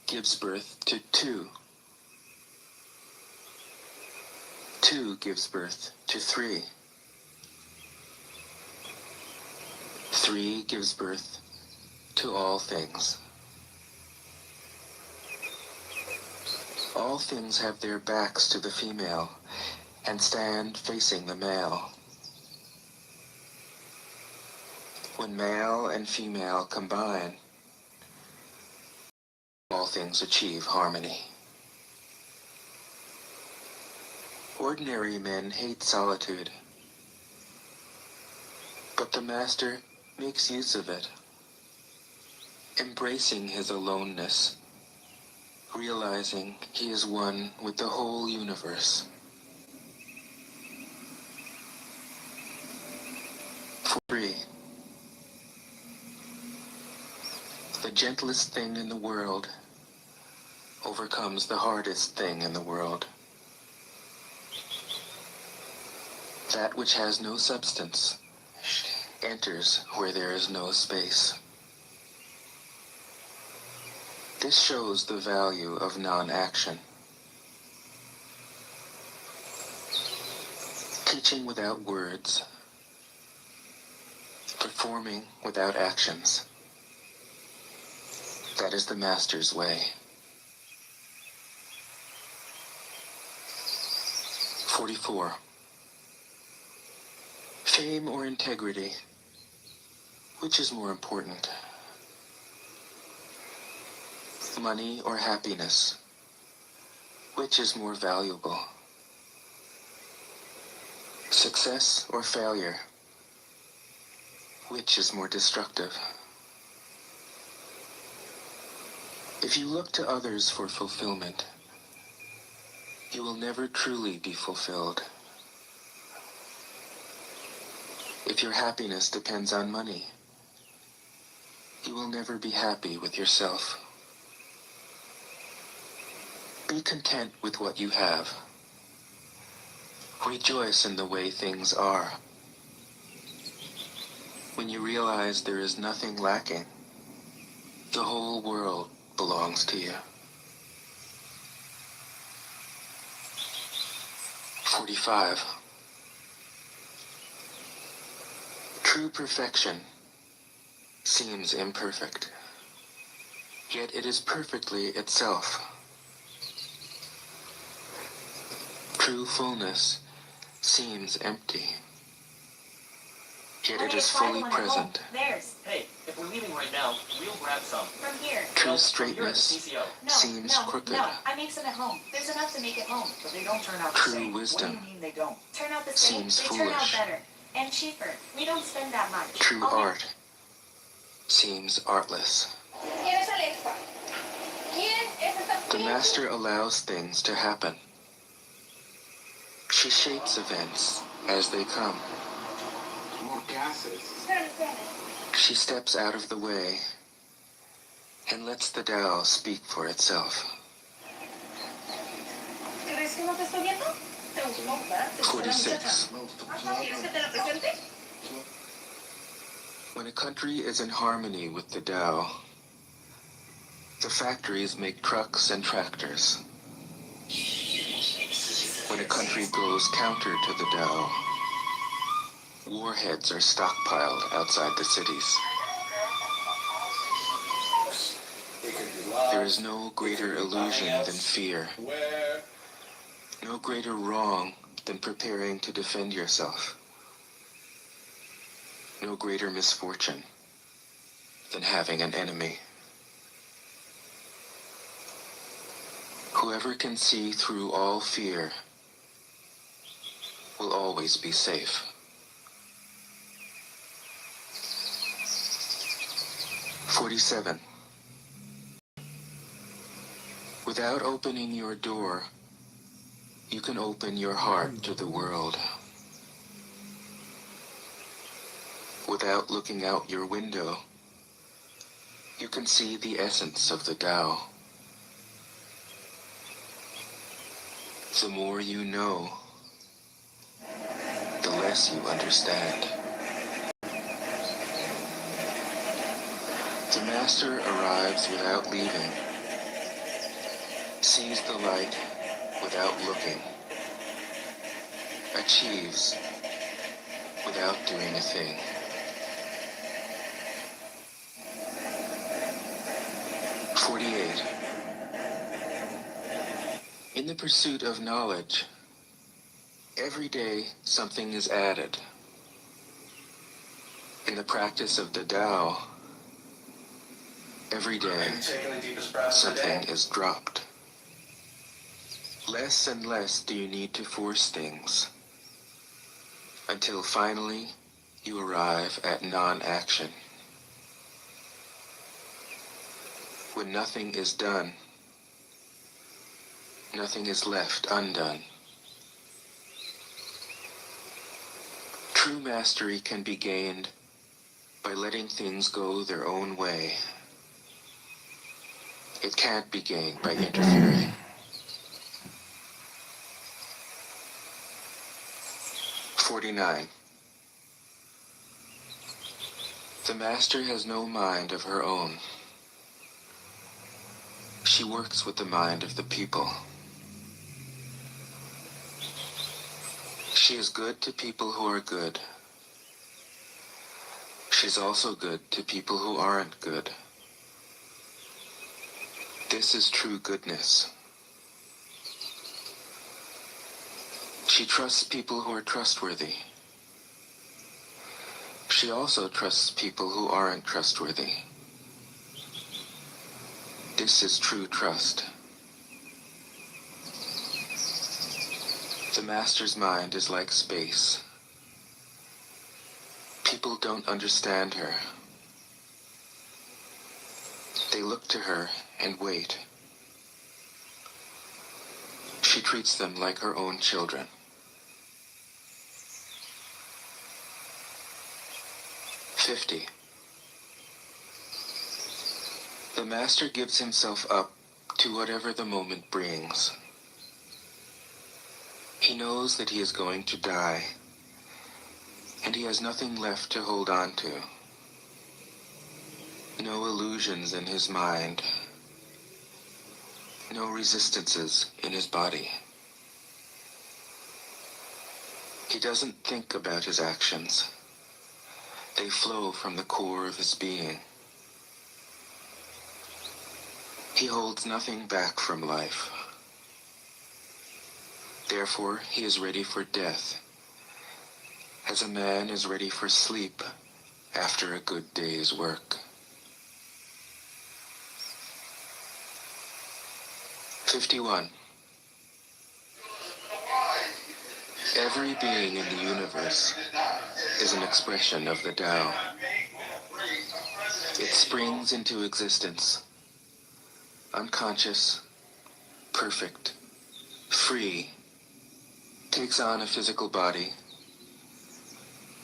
gives birth to two. Two gives birth to three. Three gives birth to all things. All things have their backs to the female and stand facing the male. When male and female combine, all things achieve harmony. Ordinary men hate solitude, but the Master makes use of it, embracing his aloneness, realizing he is one with the whole universe. 3. The gentlest thing in the world overcomes the hardest thing in the world. That which has no substance enters where there is no space. This shows the value of non-action. Teaching without words, performing without actions. That is the Master's way. 44. Fame or integrity? Which is more important? Money or happiness? Which is more valuable? Success or failure? Which is more destructive? If you look to others for fulfillment, you will never truly be fulfilled. If your happiness depends on money, you will never be happy with yourself. Be content with what you have. Rejoice in the way things are. When you realize there is nothing lacking, the whole world belongs to you. 45. True perfection seems imperfect, yet it is perfectly itself. True fullness seems empty, yet it is fully present. Theirs. Hey, if we're leaving right now, we'll grab some. From here. True straightness seems crooked. No, I make some at home. There's enough to make at home. But they don't turn out the True same. wisdom What do you mean they don't? Turn out the same. seems They turn out foolish. better. And cheaper. We don't spend that much. True All art seems artless. ¿Quién es Alexa? ¿Quién es esta The Master allows things to happen. She shapes events as they come. More gases. She steps out of the way and lets the Tao speak for itself. ¿Crees que no te estoy viendo? Te gustó, ¿verdad? ¿Te gustó la 46. muchacha? ¿Quieres que te la presente? When a country is in harmony with the Tao, the factories make trucks and tractors. When a country goes counter to the Tao, warheads are stockpiled outside the cities. There is no greater illusion than fear, no greater wrong than preparing to defend yourself, no greater misfortune than having an enemy. Whoever can see through all fear will always be safe. 47. Without opening your door, you can open your heart to the world. Without looking out your window, you can see the essence of the Tao. The more you know, the less you understand. The master arrives without leaving, sees the light without looking, achieves without doing a thing. In the pursuit of knowledge, every day something is added. In the practice of the Tao, every day something is dropped. Less and less do you need to force things, until finally you arrive at non-action. When nothing is done, nothing is left undone. True mastery can be gained by letting things go their own way. It can't be gained by interfering. The master has no mind of her own. She works with the mind of the people. She is good to people who are good. She's also good to people who aren't good. This is true goodness. She trusts people who are trustworthy. She also trusts people who aren't trustworthy. This is true trust. The master's mind is like space. People don't understand her. They look to her and wait. She treats them like her own children. 50. The master gives himself up to whatever the moment brings. He knows that he is going to die, and he has nothing left to hold on to. No illusions in his mind, no resistances in his body. He doesn't think about his actions. They flow from the core of his being. He holds nothing back from life. Therefore, he is ready for death, as a man is ready for sleep after a good day's work. 51. Every being in the universe is an expression of the Tao. It springs into existence, unconscious, perfect, free, takes on a physical body,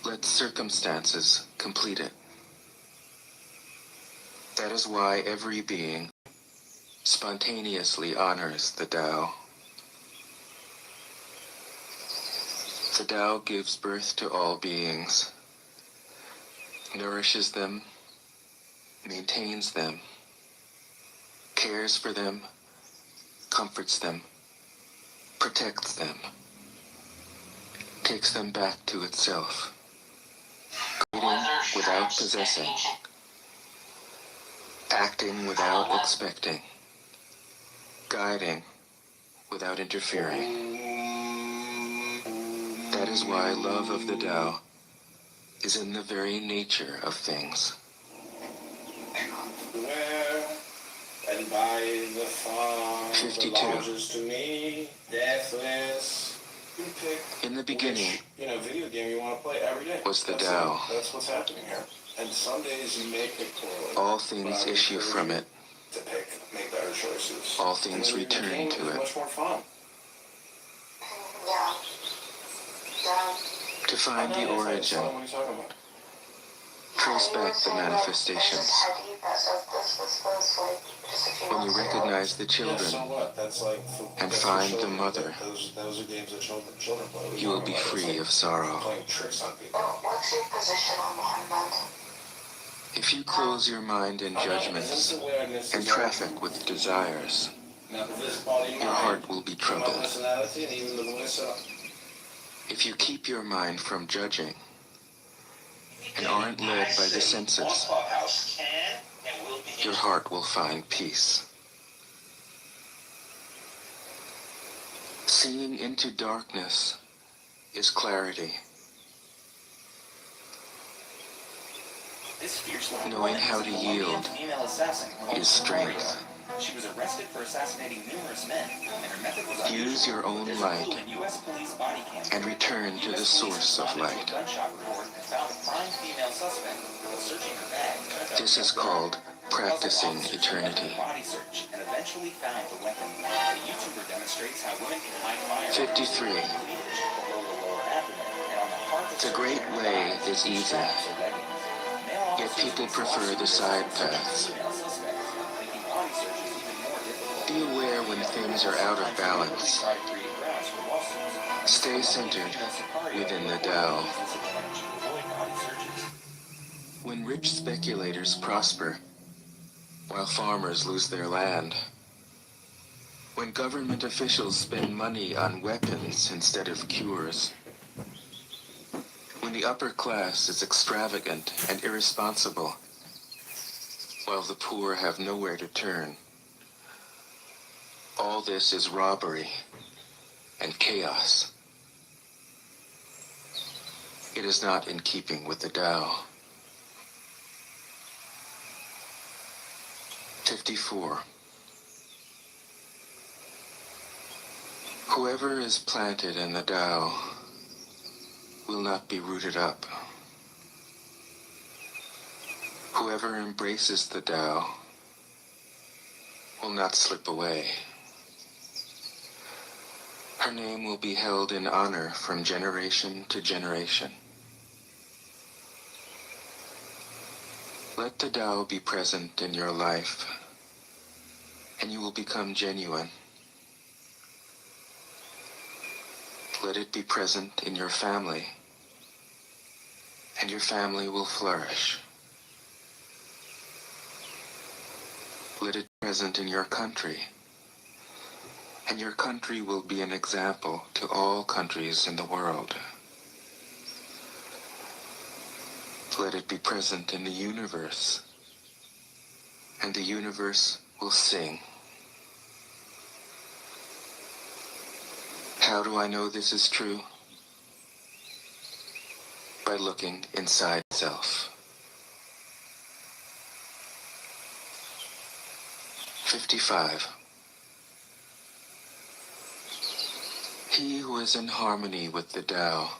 lets circumstances complete it. That is why every being spontaneously honors the Tao. The Tao gives birth to all beings, nourishes them, maintains them, cares for them, comforts them, protects them. takes them back to itself, creating without possessing, acting without expecting, guiding without interfering. That is why love of the Tao is in the very nature of things. Where and by the farm 52. belongs to me, deathless. You pick In the beginning which, video game you want to play every day. was the That's Tao. it. That's what's happening here. And some days you may pick poorly. All things issue from it. To make better choices. All things And then the return game to is it. much more fun. Yeah. Yeah. To find the origin, What are you talking about? trace back the manifestations. When you recognize the Yeah, children so what? That's like and that's find for the children. mother, Those are games that children play. What are you will talking be about? It's free like of sorrow. playing tricks on people. What's your position on Muhammad? If you close your mind in judgments and traffic with desires, Now, this body, your heart will be my troubled. personality, and even the voice. If you keep your mind from judging and aren't led by the senses, your heart will find peace. Seeing into darkness is clarity. This fierce Knowing how to yield female assassin called is strength. She was arrested for assassinating numerous men, and her method was Use your own There's a light clue in U.S. police body cam and return to the source of responded to light. a gunshot report and found a prime female suspect. While searching her bag, This is called practicing eternity. Body search and eventually found the weapon. The YouTuber demonstrates how women can hide firearms. 53. Below the lower abdomen, and on the heart of The great way is easy, straps or leggings. Male yet officers people with prefer the lawsuits side searching paths. female suspects, making body searches even more difficult. Be aware when things are out of balance. Try to create grounds for lawsuits. Stay centered within the Tao. When rich speculators prosper, while farmers lose their land, when government officials spend money on weapons instead of cures, when the upper class is extravagant and irresponsible, while the poor have nowhere to turn, all this is robbery and chaos. It is not in keeping with the Tao. 54. Whoever is planted in the Tao will not be rooted up. Whoever embraces the Tao will not slip away. Her name will be held in honor from generation to generation. Let the Tao be present in your life, and you will become genuine. Let it be present in your family, and your family will flourish. Let it be present in your country, and your country will be an example to all countries in the world. Let it be present in the universe, and the universe will sing. How do I know this is true? By looking inside self. 55. He who is in harmony with the Tao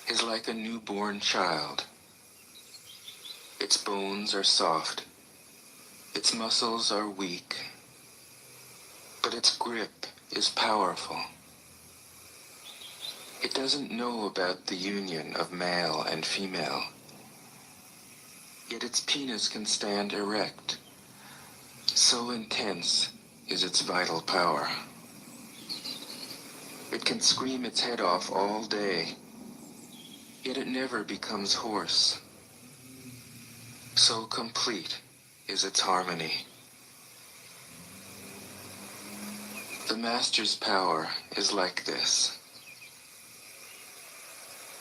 is like a newborn child. Its bones are soft, its muscles are weak, but its grip is powerful. It doesn't know about the union of male and female, yet its penis can stand erect. So intense is its vital power. It can scream its head off all day, yet it never becomes hoarse. So complete is its harmony. The Master's power is like this.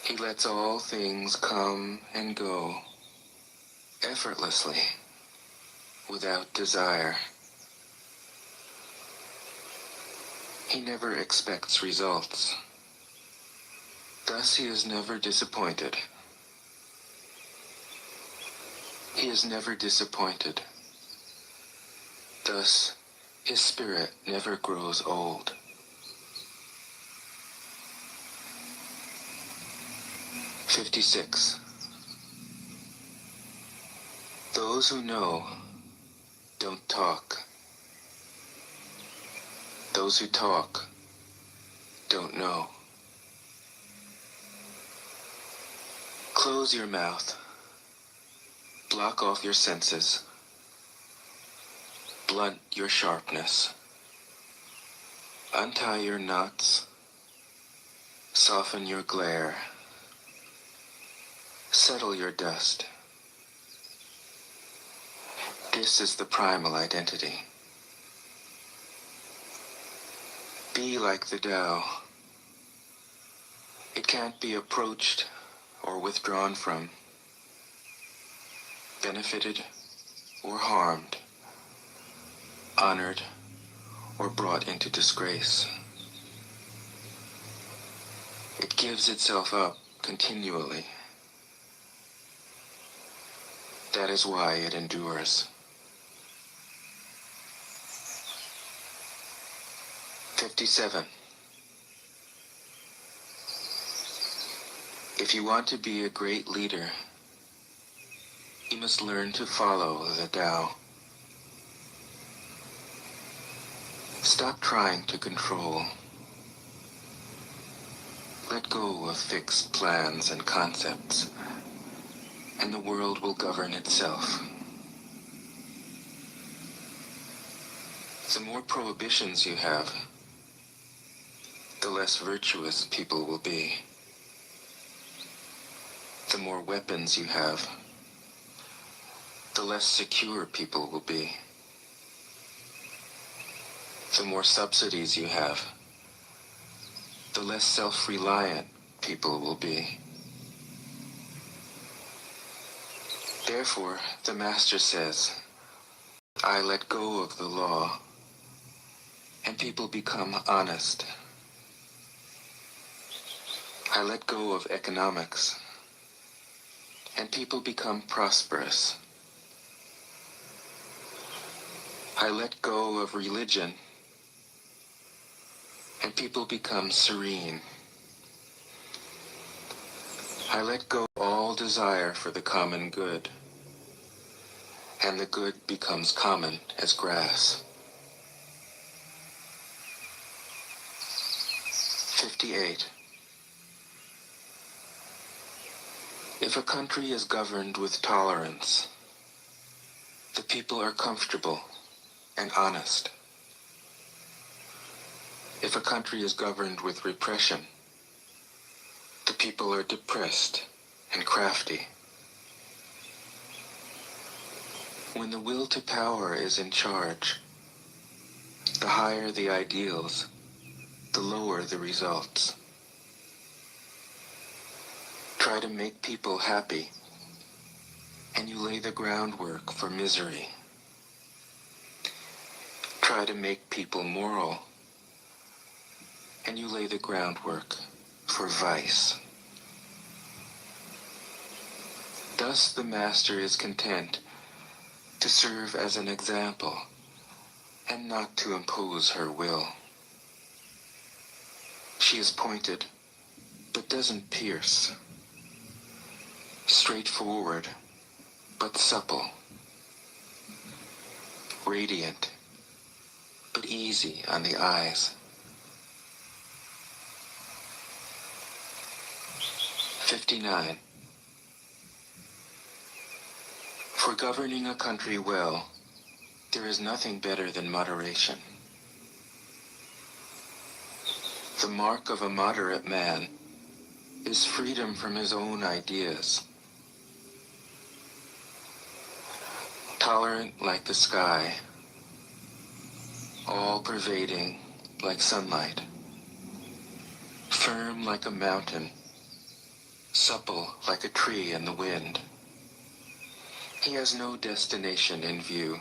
He lets all things come and go effortlessly, without desire. He never expects results. Thus he is never disappointed. He is never disappointed. Thus, his spirit never grows old. "56. Those who know don't talk. Those who talk don't know. Close your mouth. Block off your senses. Blunt your sharpness. Untie your knots. Soften your glare. Settle your dust. This is the primal identity. Be like the Tao. It can't be approached or withdrawn from, benefited or harmed, honored or brought into disgrace. It gives itself up continually. That is why it endures. 57. If you want to be a great leader, you must learn to follow the Tao. Stop trying to control. Let go of fixed plans and concepts, and the world will govern itself. The more prohibitions you have, the less virtuous people will be. The more weapons you have, the less secure people will be. The more subsidies you have, the less self-reliant people will be. Therefore, the Master says, I let go of the law, and people become honest. I let go of economics, and people become prosperous. I let go of religion, and people become serene. I let go of all desire for the common good, and the good becomes common as grass. 58. If a country is governed with tolerance, the people are comfortable and honest. If a country is governed with repression, the people are depressed and crafty. When the will to power is in charge, the higher the ideals, the lower the results. Try to make people happy, and you lay the groundwork for misery. Try to make people moral, and you lay the groundwork for vice. Thus the Master is content to serve as an example and not to impose her will. She is pointed, but doesn't pierce. Straightforward, but supple. Radiant, but easy on the eyes. 59. For governing a country well, there is nothing better than moderation. The mark of a moderate man is freedom from his own ideas. Tolerant like the sky, all-pervading like sunlight, firm like a mountain, supple like a tree in the wind. He has no destination in view,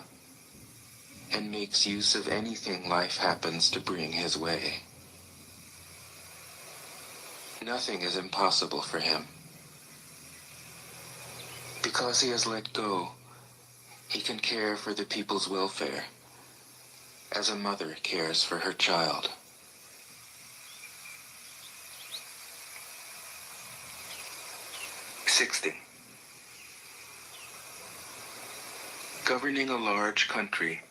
and makes use of anything life happens to bring his way. Nothing is impossible for him. Because he has let go, he can care for the people's welfare, as a mother cares for her child. '60. Governing a large country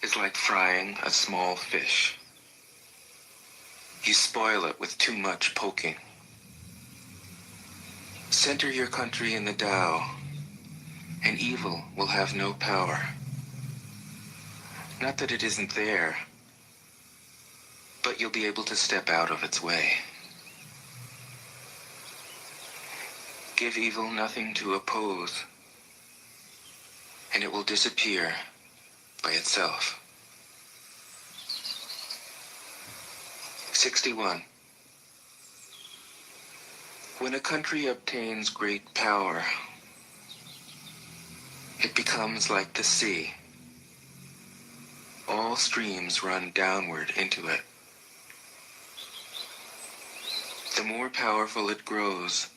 is like frying a small fish. You spoil it with too much poking. Center your country in the Tao, and evil will have no power. Not that it isn't there, but you'll be able to step out of its way. Give evil nothing to oppose, and it will disappear by itself. 61. When a country obtains great power, it becomes like the sea. All streams run downward into it. The more powerful it grows,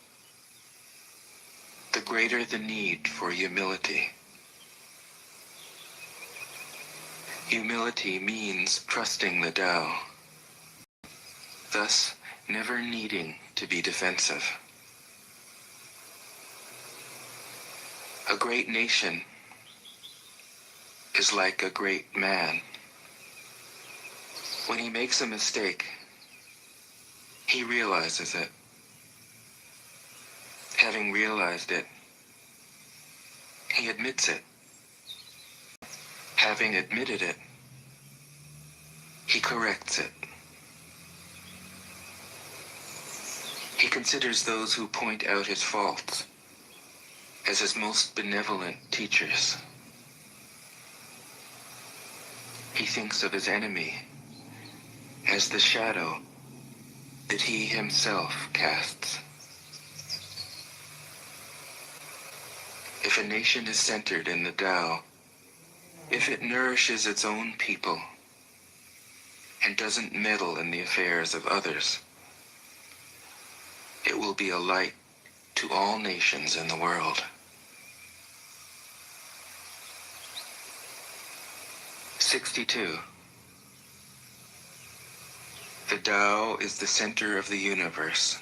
the greater the need for humility. Humility means trusting the Tao, thus never needing to be defensive. A great nation is like a great man. When he makes a mistake, he realizes it. Having realized it, he admits it. Having admitted it, he corrects it. He considers those who point out his faults as his most benevolent teachers. He thinks of his enemy as the shadow that he himself casts. If a nation is centered in the Tao, if it nourishes its own people and doesn't meddle in the affairs of others, it will be a light to all nations in the world. 62. The Tao is the center of the universe,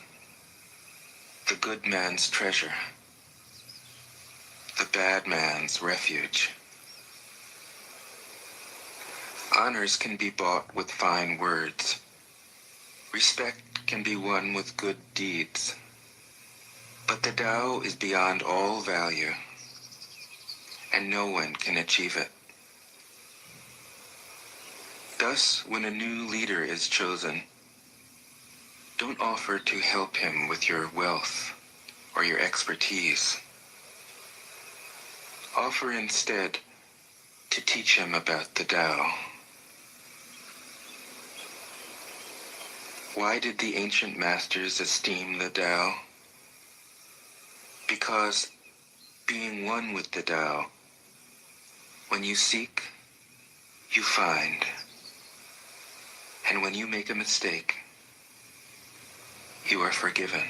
the good man's treasure, the bad man's refuge. Honors can be bought with fine words. Respect can be won with good deeds. But the Tao is beyond all value, and no one can achieve it. Thus, when a new leader is chosen, don't offer to help him with your wealth or your expertise. Offer instead to teach him about the Tao. Why did the ancient masters esteem the Tao? Because, being one with the Tao, when you seek, you find. And when you make a mistake, you are forgiven.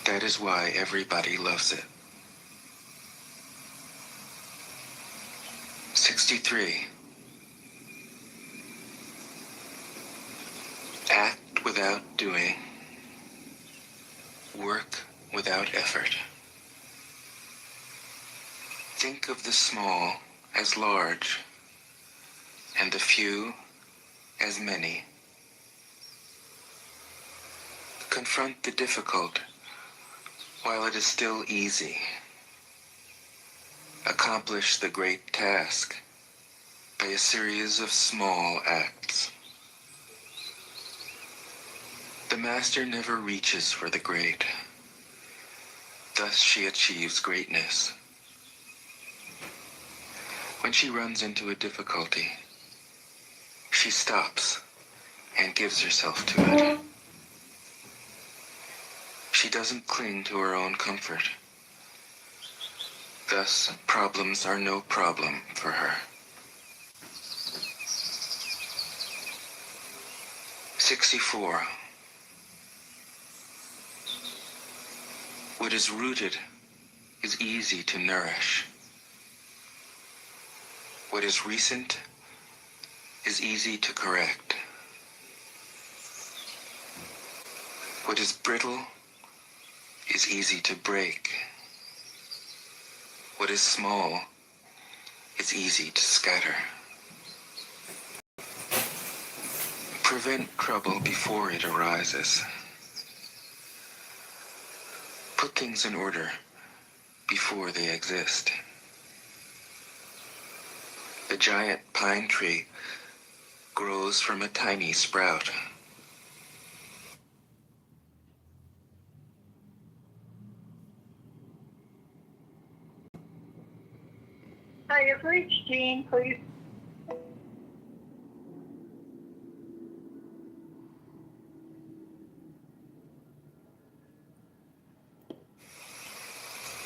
That is why everybody loves it. 63. Act without doing. Work without effort. Think of the small as large, and the few as many. Confront the difficult while it is still easy. Accomplish the great task by a series of small acts. The master never reaches for the great. Thus she achieves greatness. When she runs into a difficulty, she stops and gives herself to it. doesn't cling to her own comfort. Thus, problems are no problem for her. 64. What is rooted is easy to nourish. What is recent is easy to correct. What is brittle is easy to break. What is small is easy to scatter. Prevent trouble before it arises. Put things in order before they exist. The giant pine tree grows from a tiny sprout. Hi, you've reached Jean, please.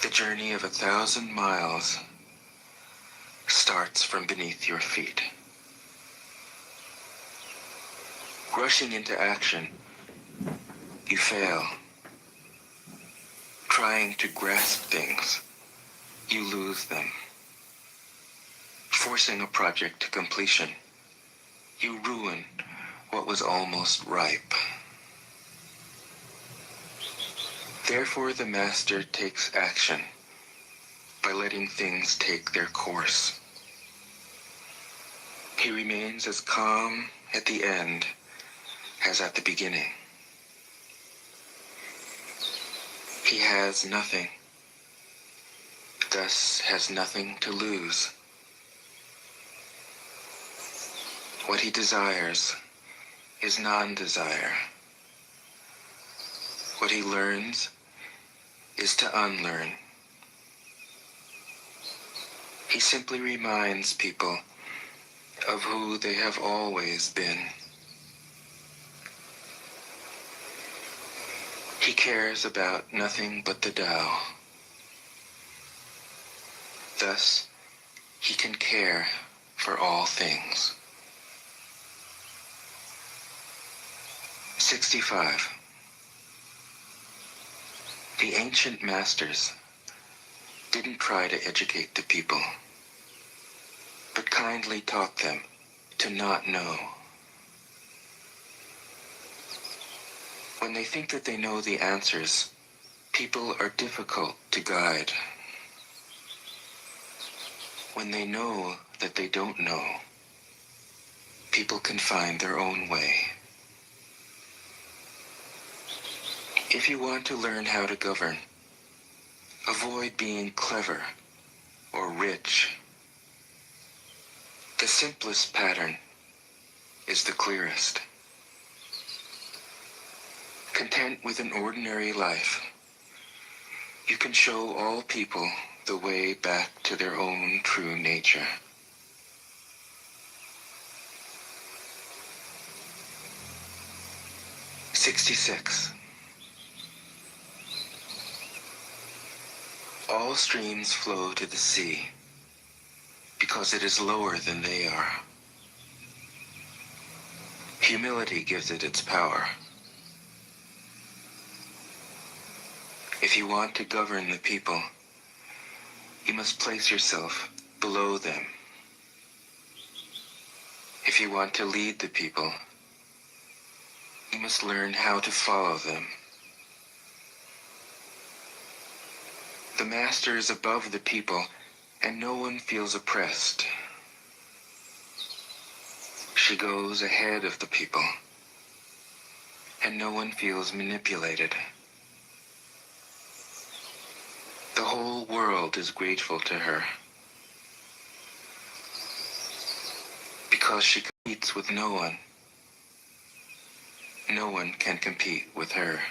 The journey of 1,000 miles starts from beneath your feet. Rushing into action, you fail. Trying to grasp things, you lose them. Forcing a project to completion, you ruin what was almost ripe. Therefore, the master takes action by letting things take their course. He remains as calm at the end as at the beginning. He has nothing, thus has nothing to lose. What he desires is non-desire. What he learns is to unlearn. He simply reminds people of who they have always been. He cares about nothing but the Tao. Thus, he can care for all things. 65. The ancient masters didn't try to educate the people, but kindly taught them to not know. When they think that they know the answers, people are difficult to guide. When they know that they don't know, people can find their own way. If you want to learn how to govern, avoid being clever or rich. The simplest pattern is the clearest. Content with an ordinary life, you can show all people the way back to their own true nature. '66. All streams flow to the sea because it is lower than they are. Humility gives it its power. If you want to govern the people, you must place yourself below them. If you want to lead the people, you must learn how to follow them. The master is above the people, and no one feels oppressed. She goes ahead of the people, and no one feels manipulated. The whole world is grateful to her, because she competes with no one. No one can compete with her.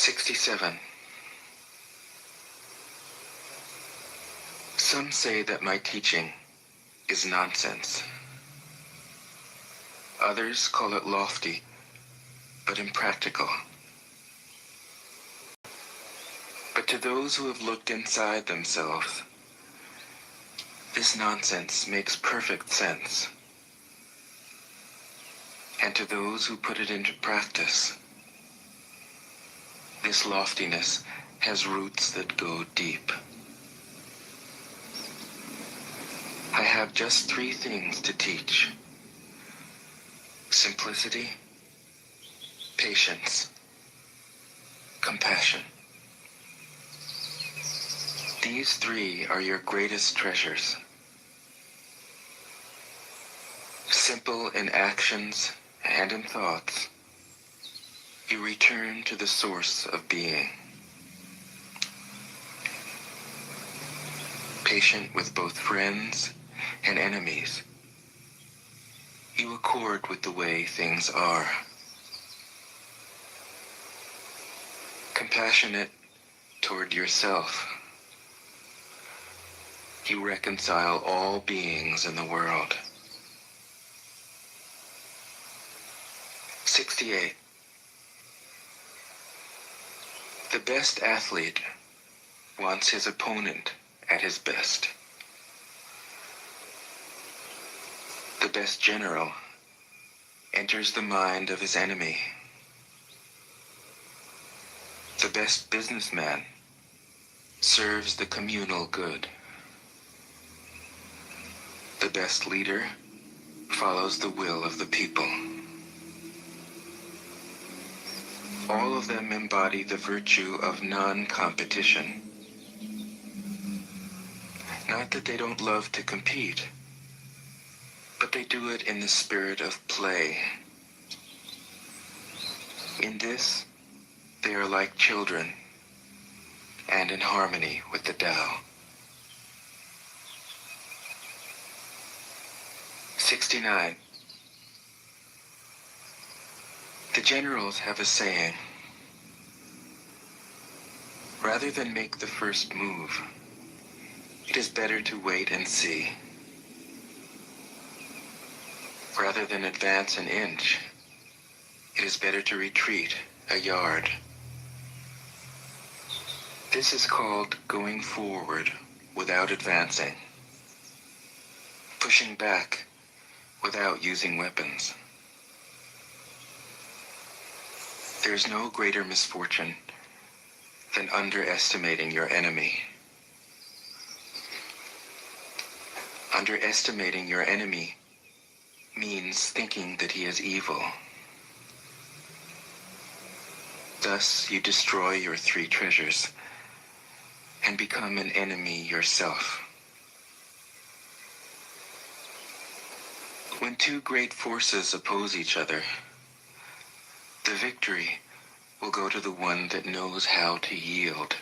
67. Some say that my teaching is nonsense. Others call it lofty but impractical. But to those who have looked inside themselves, this nonsense makes perfect sense. And to those who put it into practice, this loftiness has roots that go deep. I have just 3 things to teach: simplicity, patience, compassion. These 3 are your greatest treasures. Simple in actions and in thoughts, you return to the source of being. Patient with both friends and enemies, you accord with the way things are. Compassionate toward yourself, you reconcile all beings in the world. 68. The best athlete wants his opponent at his best. The best general enters the mind of his enemy. The best businessman serves the communal good. The best leader follows the will of the people. All of them embody the virtue of non-competition. Not that they don't love to compete, but they do it in the spirit of play. In this, they are like children, and in harmony with the Tao. 69. The generals have a saying: rather than make the first move, it is better to wait and see. Rather than advance an inch, it is better to retreat a yard. This is called going forward without advancing, pushing back without using weapons. There's no greater misfortune than underestimating your enemy. Underestimating your enemy means thinking that he is evil. Thus, you destroy your 3 treasures and become an enemy yourself. When 2 great forces oppose each other, the victory will go to the one that knows how to yield.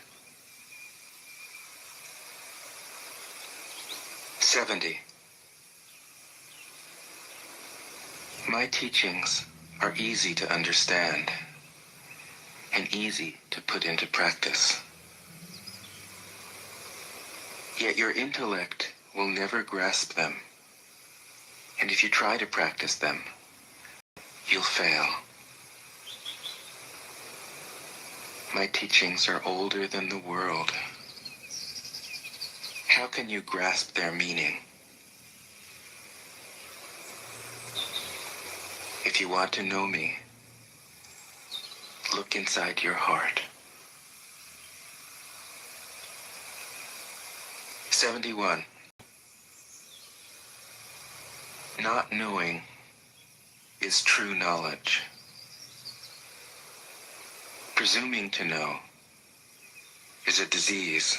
70. My teachings are easy to understand and easy to put into practice. Yet your intellect will never grasp them, and if you try to practice them, you'll fail. My teachings are older than the world. How can you grasp their meaning? If you want to know me, look inside your heart. 71. Not knowing is true knowledge. Presuming to know is a disease.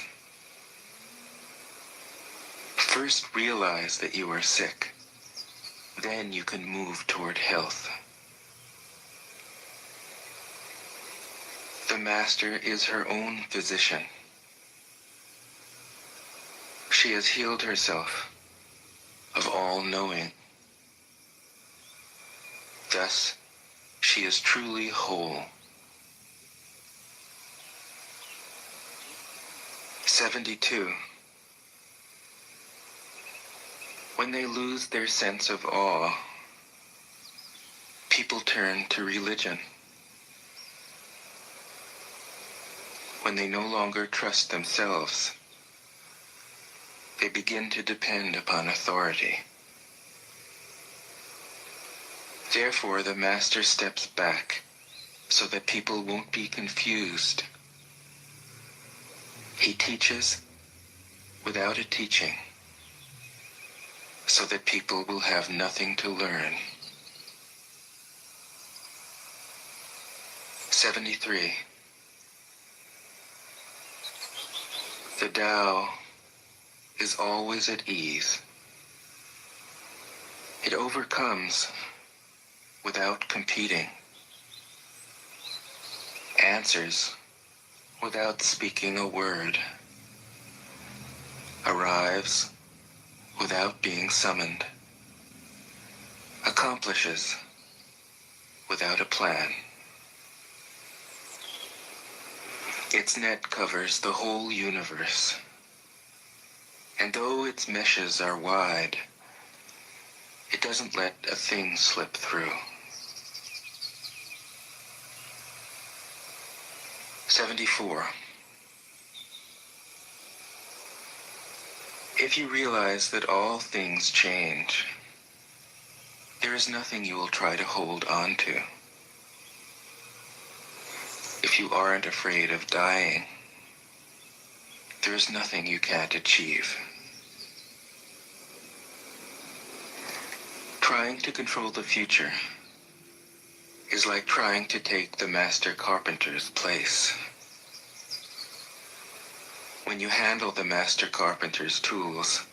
First realize that you are sick. Then you can move toward health. The master is her own physician. She has healed herself of all knowing. Thus, she is truly whole. 72. When they lose their sense of awe, people turn to religion. when they no longer trust themselves, they begin to depend upon authority. Therefore, the master steps back so that people won't be confused. He teaches without a teaching, so that people will have nothing to learn. 73. The Tao is always at ease. It overcomes without competing, answers without speaking a word, arrives without being summoned, accomplishes without a plan. Its net covers the whole universe, and though its meshes are wide, it doesn't let a thing slip through. 74. If you realize that all things change, there is nothing you will try to hold on to. If you aren't afraid of dying, there is nothing you can't achieve. Trying to control the future is like trying to take the master carpenter's place. When you handle the master carpenter's tools,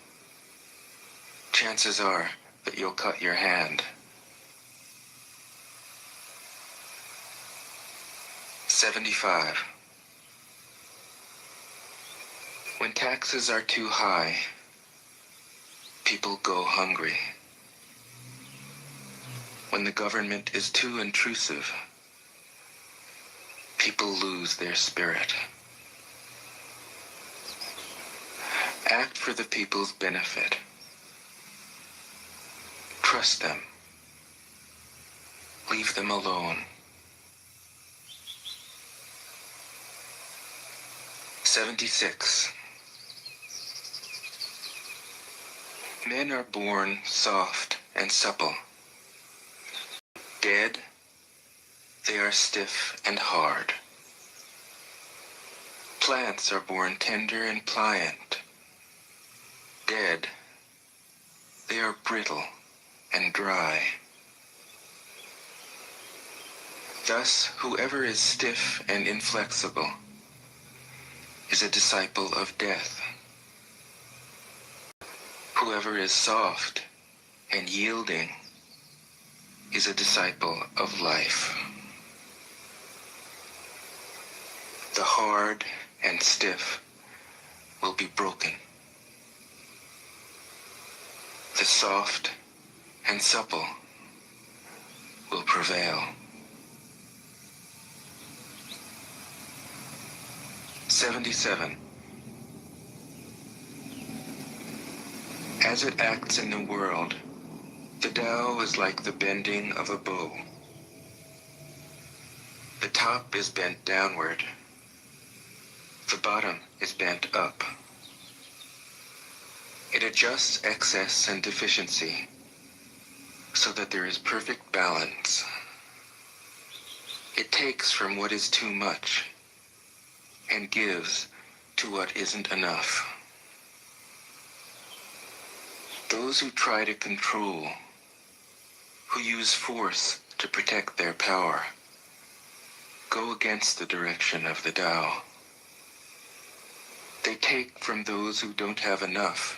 chances are that you'll cut your hand. 75. When taxes are too high, people go hungry. When the government is too intrusive, people lose their spirit. Act for the people's benefit. Trust them. Leave them alone. 76. Men are born soft and supple. Dead, they are stiff and hard. Plants are born tender and pliant. Dead, they are brittle and dry. Thus, whoever is stiff and inflexible is a disciple of death. Whoever is soft and yielding is a disciple of life. The hard and stiff will be broken. The soft and supple will prevail. 77. As it acts in the world, the Tao is like the bending of a bow. The top is bent downward. The bottom is bent up. It adjusts excess and deficiency so that there is perfect balance. It takes from what is too much and gives to what isn't enough. Those who try to control, who use force to protect their power, go against the direction of the Tao. They take from those who don't have enough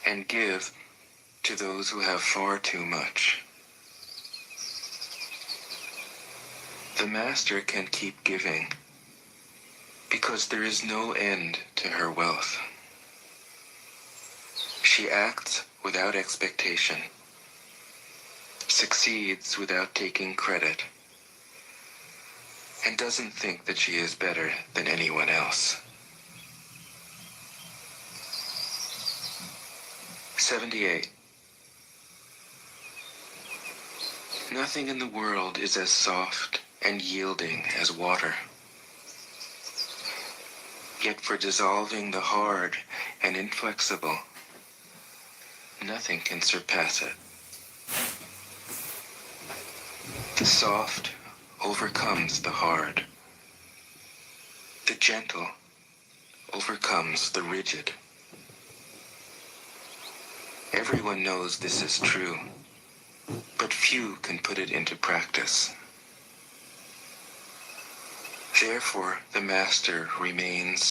and give to those who have far too much. The master can keep giving because there is no end to her wealth. She acts without expectation, succeeds without taking credit, and doesn't think that she is better than anyone else. 78. Nothing in the world is as soft and yielding as water. Yet for dissolving the hard and inflexible, nothing can surpass it. The soft overcomes the hard. The gentle overcomes the rigid. Everyone knows this is true, but few can put it into practice. Therefore, the master remains